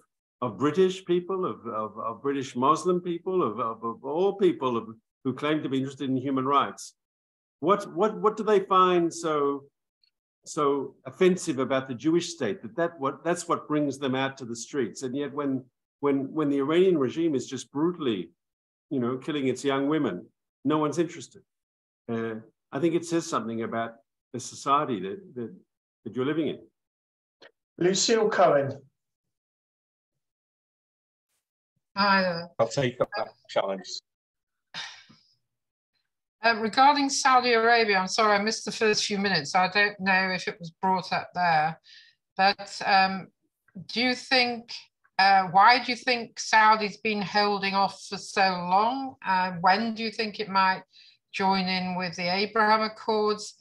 British people, of British Muslim people, of all people who claim to be interested in human rights. What do they find so offensive about the Jewish state that's what brings them out to the streets? And yet when the Iranian regime is just brutally, killing its young women, no one's interested. I think it says something about the society that you're living in. Lucille Cohen. I'll take up that challenge. Regarding Saudi Arabia, I'm sorry, I missed the first few minutes. I don't know if it was brought up there, but do you think, why do you think Saudi's been holding off for so long? When do you think it might join in with the Abraham Accords?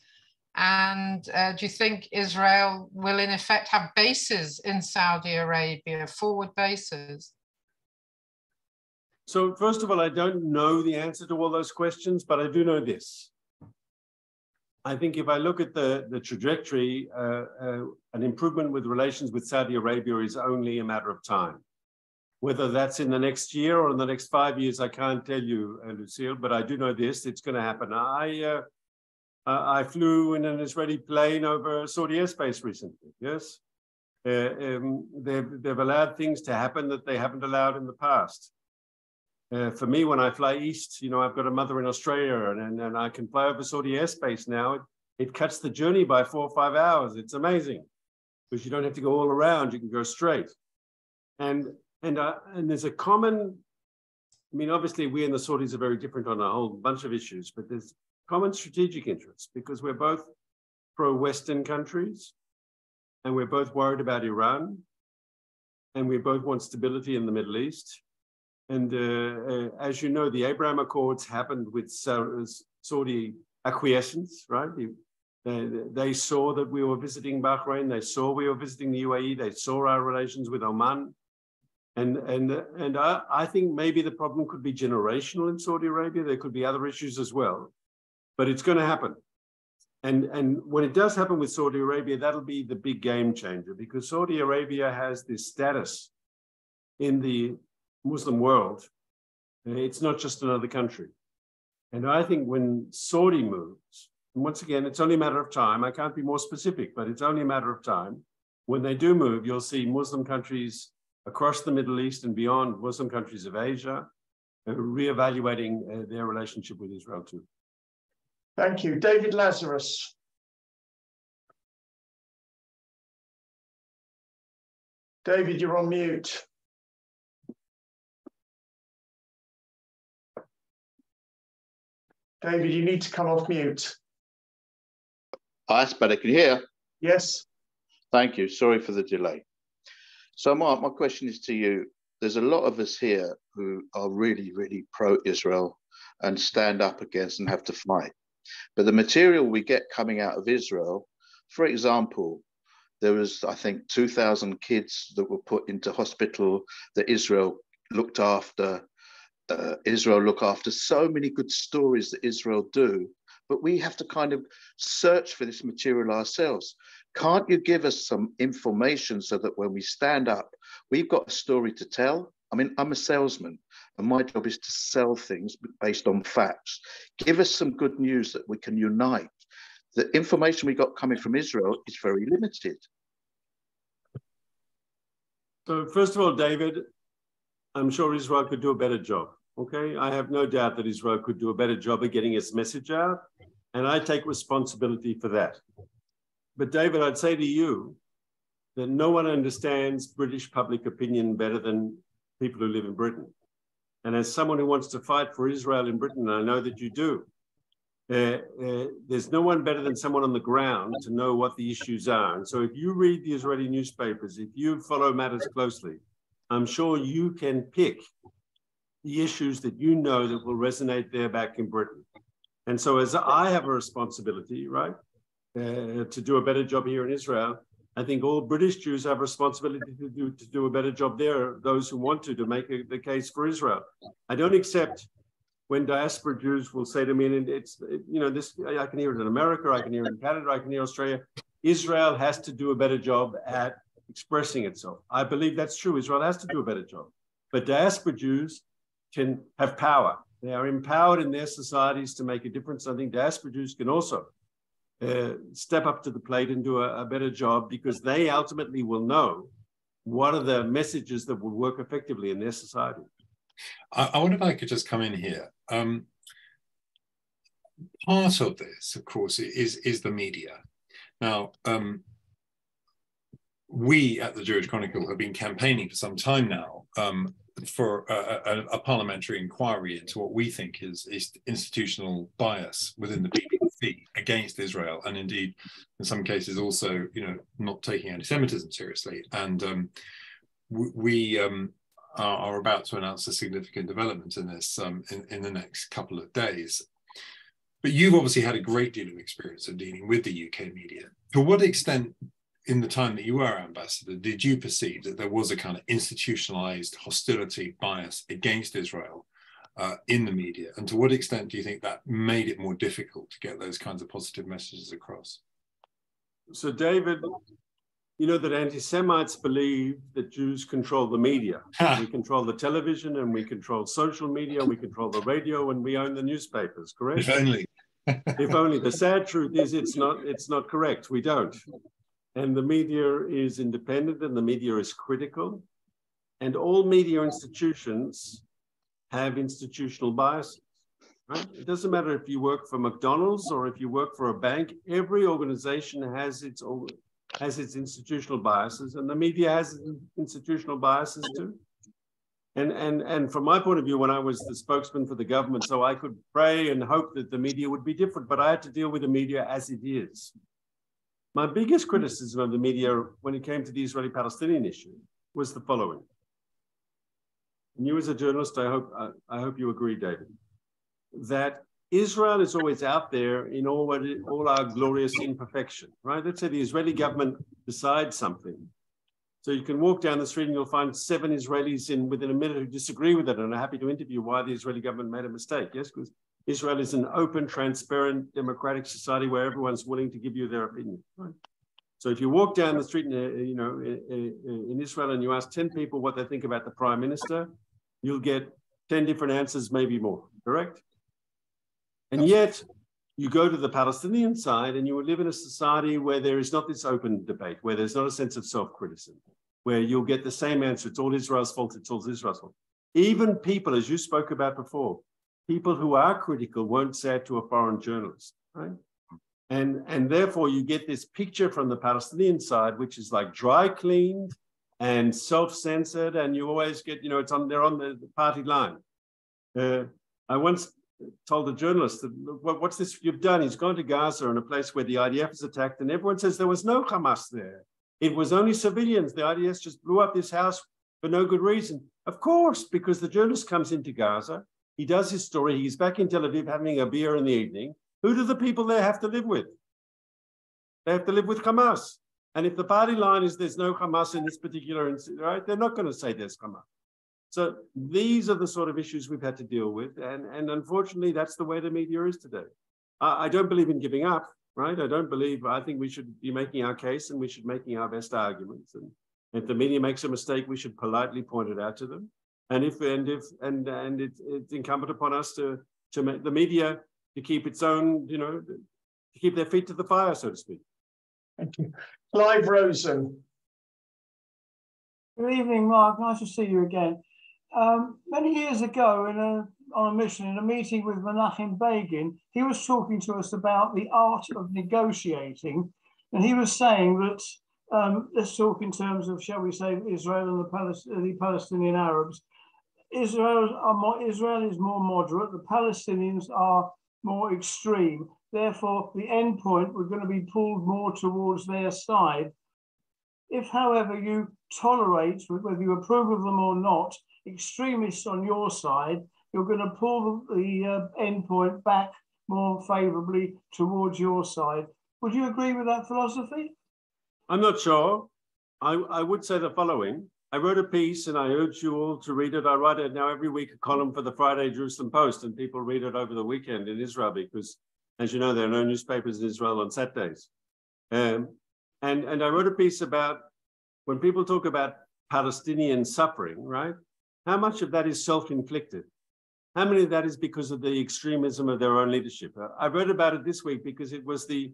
And do you think Israel will in effect have bases in Saudi Arabia, forward bases? So first of all, I don't know the answer to all those questions, but I do know this. I think if I look at the trajectory, an improvement with relations with Saudi Arabia is only a matter of time. Whether that's in the next year or in the next 5 years, I can't tell you, Lucille, but I do know this, it's going to happen. I flew in an Israeli plane over Saudi airspace recently, yes? They've allowed things to happen that they haven't allowed in the past. For me, when I fly east, you know, I've got a mother in Australia, and I can fly over Saudi airspace now. It cuts the journey by 4 or 5 hours. It's amazing because you don't have to go all around. You can go straight. And there's a common, I mean, obviously we and the Saudis are very different on a whole bunch of issues, but there's common strategic interests because we're both pro-Western countries and we're both worried about Iran and we both want stability in the Middle East. And as you know, the Abraham Accords happened with Saudi acquiescence, right? They saw that we were visiting Bahrain. They saw we were visiting the UAE. They saw our relations with Oman. And I think maybe the problem could be generational in Saudi Arabia. There could be other issues as well, but it's going to happen. And when it does happen with Saudi Arabia, that'll be the big game changer because Saudi Arabia has this status in the Muslim world. It's not just another country. And I think when Saudi moves, and once again, it's only a matter of time. I can't be more specific, but it's only a matter of time. When they do move, you'll see Muslim countries across the Middle East and beyond, Muslim countries of Asia, reevaluating their relationship with Israel too. Thank you. David Lazarus. David, you're on mute. David, you need to come off mute. Oh, that's better. Can you hear? Yes. Thank you. Sorry for the delay. So Mark, my question is to you. There's a lot of us here who are really, really pro-Israel and stand up against and have to fight. But the material we get coming out of Israel, for example, there was, I think, 2,000 kids that were put into hospital that Israel looked after. Israel look after so many good stories that Israel do, but we have to kind of search for this material ourselves. Can't you give us some information so that when we stand up, we've got a story to tell? I mean, I'm a salesman and my job is to sell things based on facts. Give us some good news that we can unite. The information we got coming from Israel is very limited. So first of all, David, I'm sure Israel could do a better job. Okay, I have no doubt that Israel could do a better job of getting its message out, and I take responsibility for that. But David, I'd say to you that no one understands British public opinion better than people who live in Britain. And as someone who wants to fight for Israel in Britain, and I know that you do, there's no one better than someone on the ground to know what the issues are. And so if you read the Israeli newspapers, if you follow matters closely, I'm sure you can pick the issues that you know that will resonate there back in Britain. And so as I have a responsibility, right, to do a better job here in Israel, I think all British Jews have a responsibility to do a better job there, those who want to make the case for Israel. I don't accept when diaspora Jews will say to me, and it's, you know, this, I can hear it in America, I can hear it in Canada, I can hear Australia, Israel has to do a better job at expressing itself. I believe that's true. Israel has to do a better job. But diaspora Jews can have power. They are empowered in their societies to make a difference. I think diaspora Jews can also step up to the plate and do a better job because they ultimately will know what are the messages that will work effectively in their society. I wonder if I could just come in here. Part of this, of course, is the media. Now, we at the Jewish Chronicle have been campaigning for some time now for a parliamentary inquiry into what we think is institutional bias within the BBC against Israel, and indeed, in some cases, also, you know, not taking anti-Semitism seriously. And we are about to announce a significant development in this in the next couple of days. But you've obviously had a great deal of experience of dealing with the UK media. To what extent, in the time that you were ambassador, did you perceive that there was a kind of institutionalized hostility, bias against Israel in the media? And to what extent do you think that made it more difficult to get those kinds of positive messages across? So, David, you know that anti-Semites believe that Jews control the media. We control the television and we control social media, we control the radio, and we own the newspapers, correct? If only. If only. The sad truth is it's not correct. We don't. And the media is independent and the media is critical. And all media institutions have institutional biases, right? It doesn't matter if you work for McDonald's or if you work for a bank, every organization has its institutional biases, and the media has institutional biases too. And from my point of view, when I was the spokesman for the government, so I could pray and hope that the media would be different, but I had to deal with the media as it is. My biggest criticism of the media when it came to the Israeli-Palestinian issue was the following. And you as a journalist, I hope you agree, David, that Israel is always out there in all our glorious imperfection, right? Let's say the Israeli government decides something. So you can walk down the street and you'll find 7 Israelis within a minute who disagree with it and are happy to interview why the Israeli government made a mistake. Yes, because Israel is an open, transparent, democratic society where everyone's willing to give you their opinion. Right? So if you walk down the street in Israel and you ask 10 people what they think about the prime minister, you'll get 10 different answers, maybe more, correct? And yet you go to the Palestinian side and you live in a society where there is not this open debate, where there's not a sense of self-criticism, where you'll get the same answer. It's all Israel's fault. It's all Israel's fault. Even people, as you spoke about before, people who are critical won't say it to a foreign journalist, right? And therefore you get this picture from the Palestinian side, which is like dry cleaned and self-censored, and you always get, they're on the party line. I once told a journalist that, what's this you've done? He's gone to Gaza, in a place where the IDF is attacked, and everyone says there was no Hamas there. It was only civilians. The IDF just blew up this house for no good reason. Of course, because the journalist comes into Gaza, he does his story, he's back in Tel Aviv having a beer in the evening. Who do the people there have to live with? They have to live with Hamas. And if the party line is there's no Hamas in this particular incident, right, they're not going to say there's Hamas. So these are the sort of issues we've had to deal with. And unfortunately, that's the way the media is today. I don't believe in giving up, right? I think we should be making our case and we should be making our best arguments. And if the media makes a mistake, we should politely point it out to them. And it's incumbent upon us to make the media to keep its own, to keep their feet to the fire, so to speak. Thank you. Clive Rosen. Good evening, Mark. Nice to see you again. Many years ago, on a mission, in a meeting with Menachem Begin, he was talking to us about the art of negotiating, and he was saying that, let's talk in terms of, shall we say, Israel and the Palestinian Arabs. Israel is more moderate, the Palestinians are more extreme. Therefore, the end point, we're going to be pulled more towards their side. If, however, you tolerate, whether you approve of them or not, extremists on your side, you're going to pull the end point back more favorably towards your side. Would you agree with that philosophy? I'm not sure. I would say the following. I wrote a piece and I urge you all to read it. I write it now every week, a column for the Friday Jerusalem Post, and people read it over the weekend in Israel because, as you know, there are no newspapers in Israel on Saturdays. And I wrote a piece about when people talk about Palestinian suffering, right? How much of that is self-inflicted? How many of that is because of the extremism of their own leadership? I wrote about it this week because it was the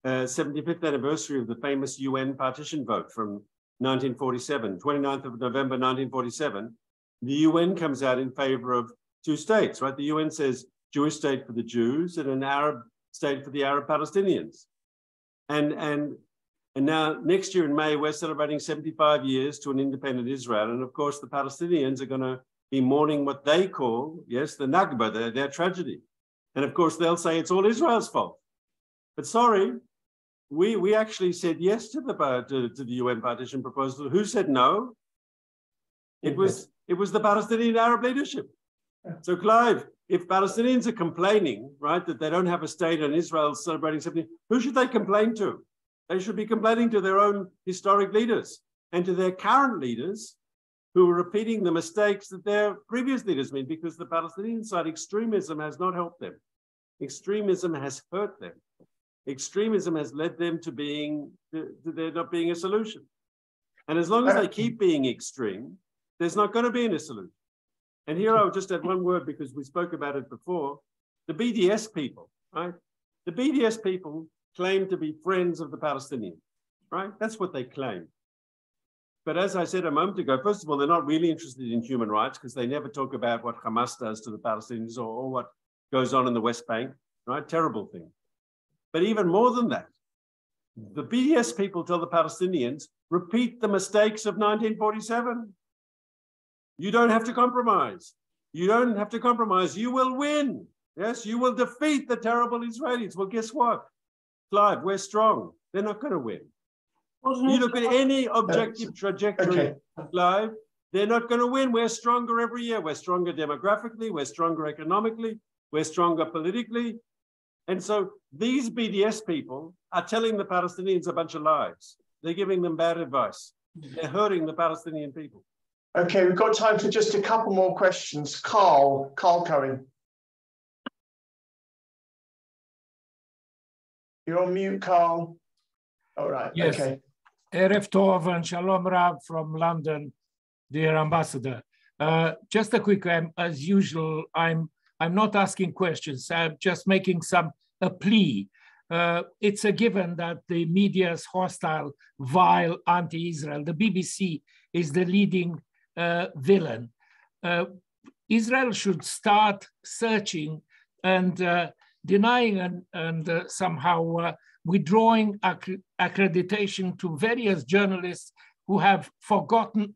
75th anniversary of the famous UN partition vote from 1947, 29th of November, 1947. The UN comes out in favor of 2 states, right? The UN says Jewish state for the Jews and an Arab state for the Arab Palestinians. And now next year in May, we're celebrating 75 years to an independent Israel. And of course, the Palestinians are going to be mourning what they call, yes, the Nakba, their tragedy. And of course, they'll say it's all Israel's fault. But sorry, we actually said yes to the UN partition proposal. Who said no? It was the Palestinian Arab leadership. So Clive, if Palestinians are complaining, right, that they don't have a state and Israel's celebrating something, who should they complain to? They should be complaining to their own historic leaders and to their current leaders who are repeating the mistakes that their previous leaders made, because the Palestinian side, extremism has not helped them. Extremism has hurt them. Extremism has led them to there not being a solution. And as long as they keep being extreme, there's not going to be a solution. And here I would just add one word, because we spoke about it before. The BDS people, right? The BDS people claim to be friends of the Palestinians, right? That's what they claim. But as I said a moment ago, first of all, they're not really interested in human rights because they never talk about what Hamas does to the Palestinians or what goes on in the West Bank, right? Terrible thing. But even more than that, the BDS people tell the Palestinians, repeat the mistakes of 1947. You don't have to compromise. You don't have to compromise. You will win. Yes, you will defeat the terrible Israelis. Well, guess what? Clive, we're strong. They're not going to win. You look at any objective trajectory, Clive, they're not going to win. We're stronger every year. We're stronger demographically. We're stronger economically. We're stronger politically. And so these BDS people are telling the Palestinians a bunch of lies. They're giving them bad advice. They're hurting the Palestinian people. Okay, we've got time for just a couple more questions. Carl Cohen. You're on mute, Carl. All right, yes. Okay. Erev Tov and Shalom Rab from London, dear Ambassador. Just a quick, as usual, I'm not asking questions. I'm just making a plea. It's a given that the media is hostile, vile, anti-Israel. The BBC is the leading villain. Israel should start searching and denying and somehow withdrawing accreditation to various journalists who have forgotten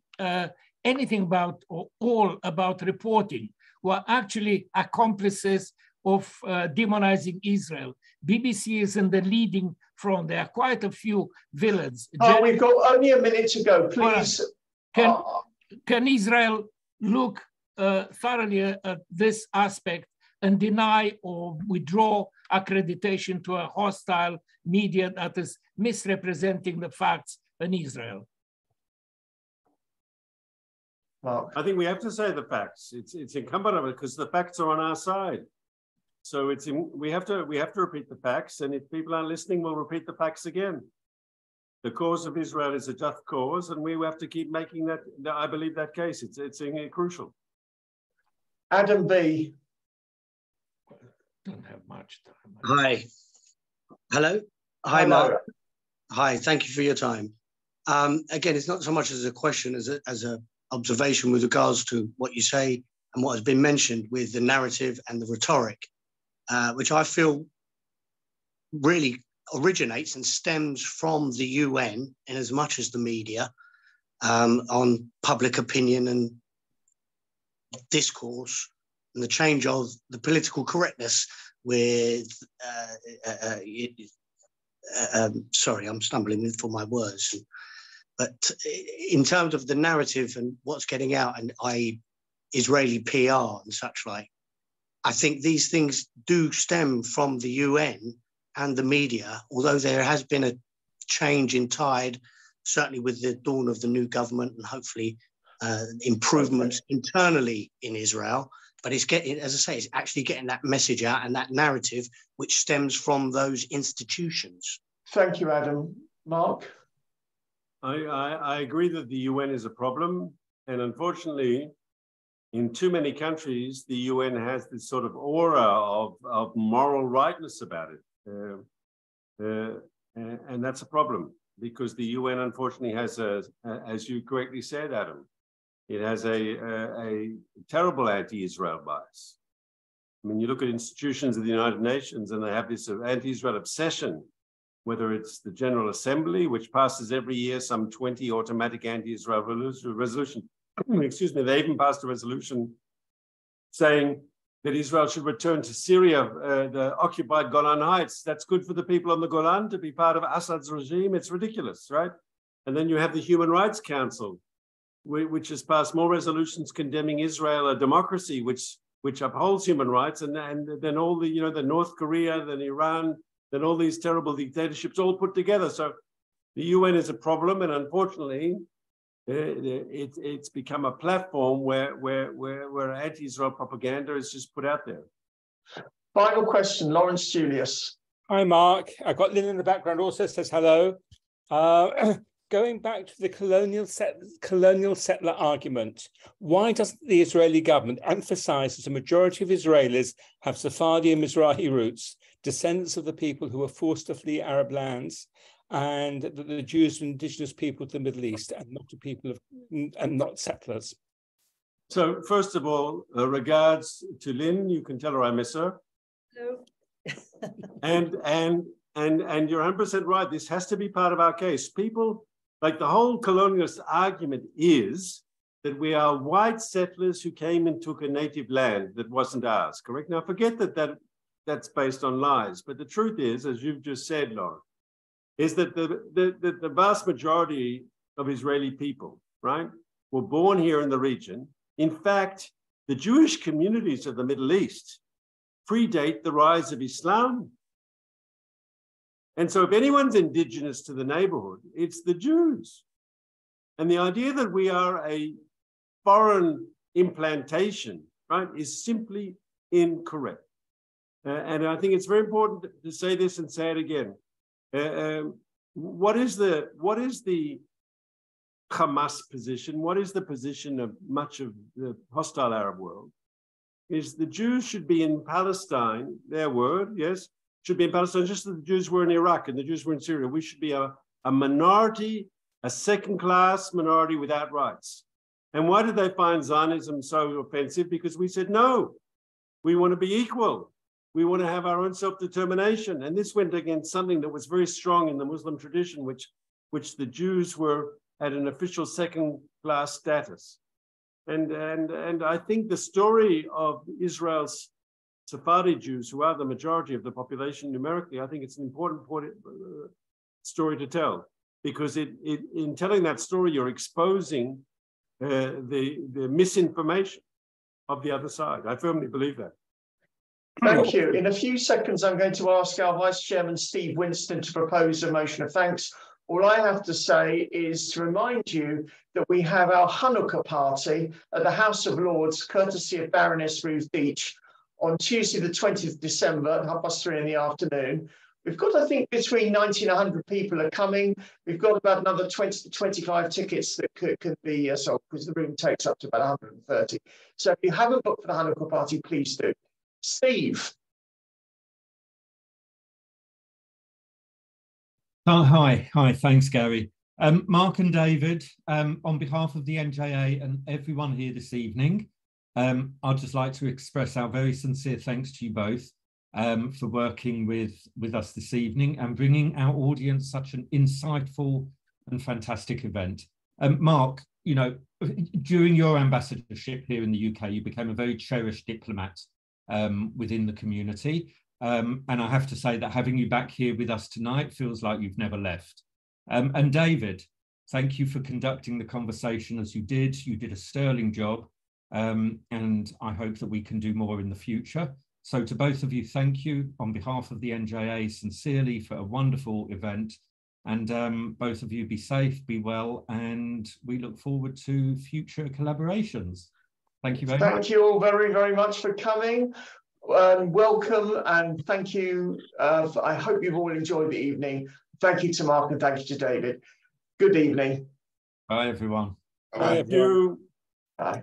anything about or all about reporting, who are actually accomplices of demonizing Israel. BBC is in the leading front. There are quite a few villains. Oh, we've got only a minute to go, please. Can Israel look thoroughly at this aspect and deny or withdraw accreditation to a hostile media that is misrepresenting the facts in Israel? Mark. I think we have to say the facts. It's incumbent on it because the facts are on our side. So we have to repeat the facts, and if people aren't listening, we'll repeat the facts again. The cause of Israel is a just cause, and we have to keep making that. I believe that case. It's crucial. Adam B. Don't have much time. Hi. Hello. Hi, Hello. Mark. Hi. Thank you for your time. Again, it's not so much as a question as a observation with regards to what you say and what has been mentioned with the narrative and the rhetoric, which I feel really originates and stems from the UN in as much as the media on public opinion and discourse and the change of the political correctness with, sorry, I'm stumbling for my words. But in terms of the narrative and what's getting out, and i.e. Israeli PR and such like, I think these things do stem from the UN and the media, although there has been a change in tide, certainly with the dawn of the new government and hopefully improvements internally in Israel. But it's getting, as I say, it's actually getting that message out and that narrative which stems from those institutions. Thank you, Adam. Mark? I agree that the UN is a problem. And unfortunately, in too many countries, the UN has this sort of aura of moral rightness about it. And that's a problem because the UN, unfortunately, has, as you correctly said, Adam, it has a terrible anti-Israel bias. I mean, you look at institutions of the United Nations and they have this anti-Israel obsession, whether it's the General Assembly, which passes every year some 20 automatic anti-Israel resolution. Excuse me, they even passed a resolution saying that Israel should return to Syria, the occupied Golan Heights. That's good for the people on the Golan to be part of Assad's regime. It's ridiculous, right? And then you have the Human Rights Council, which has passed more resolutions condemning Israel, a democracy which upholds human rights, and then all the, the North Korea, then Iran, then all these terrible dictatorships all put together. So the UN is a problem, and unfortunately, it's become a platform where anti-Israel propaganda is just put out there. Final question, Lawrence Julius. Hi, Mark. I've got Lynn in the background also says hello. Going back to the colonial settler argument, why doesn't the Israeli government emphasize that a majority of Israelis have Sephardi and Mizrahi roots, descendants of the people who were forced to flee Arab lands, and that the Jews are indigenous people of the Middle East and not not settlers. So first of all, regards to Lynn. You can tell her I miss her. No. and you're 100% right. This has to be part of our case. People, like the whole colonialist argument is that we are white settlers who came and took a native land that wasn't ours, correct? Now forget that's based on lies, but the truth is, as you've just said, Lauren, is that the vast majority of Israeli people, right, were born here in the region. In fact, the Jewish communities of the Middle East predate the rise of Islam. And so if anyone's indigenous to the neighborhood, it's the Jews. And the idea that we are a foreign implantation, right, is simply incorrect. And I think it's very important to say this and say it again. What is the Hamas position? What is the position of much of the hostile Arab world? Is the Jews should be in Palestine, their word, yes, should be in Palestine, just as the Jews were in Iraq and the Jews were in Syria. We should be a minority, a second-class minority without rights. And why did they find Zionism so offensive? Because we said, no, we want to be equal. We want to have our own self-determination. And this went against something that was very strong in the Muslim tradition, which the Jews were at an official second-class status. And I think the story of Israel's Sephardi Jews, who are the majority of the population numerically, I think it's an important story to tell, because in telling that story, you're exposing the misinformation of the other side. I firmly believe that. Thank you. In a few seconds, I'm going to ask our Vice Chairman, Steve Winston, to propose a motion of thanks. All I have to say is to remind you that we have our Hanukkah party at the House of Lords, courtesy of Baroness Ruth Beach, on Tuesday, the 20th of December at 3:30 in the afternoon. We've got, I think, between 90 and 100 people are coming. We've got about another 20 to 25 tickets that could be sold, because the room takes up to about 130. So if you haven't booked for the Hanukkah party, please do. Steve. Oh, hi, thanks, Gary. Mark and David, on behalf of the NJA and everyone here this evening, I'd just like to express our very sincere thanks to you both for working with us this evening and bringing our audience such an insightful and fantastic event. Mark, you know, during your ambassadorship here in the UK, you became a very cherished diplomat within the community. And I have to say that having you back here with us tonight feels like you've never left. And David, thank you for conducting the conversation as you did. You did a sterling job, and I hope that we can do more in the future. So to both of you, thank you on behalf of the NJA sincerely for a wonderful event. And both of you be safe, be well, and we look forward to future collaborations. Thank you very much. Thank you all very, very much for coming. Welcome and thank you. I hope you've all enjoyed the evening. Thank you to Mark and thank you to David. Good evening. Bye, everyone. Thank you. Bye.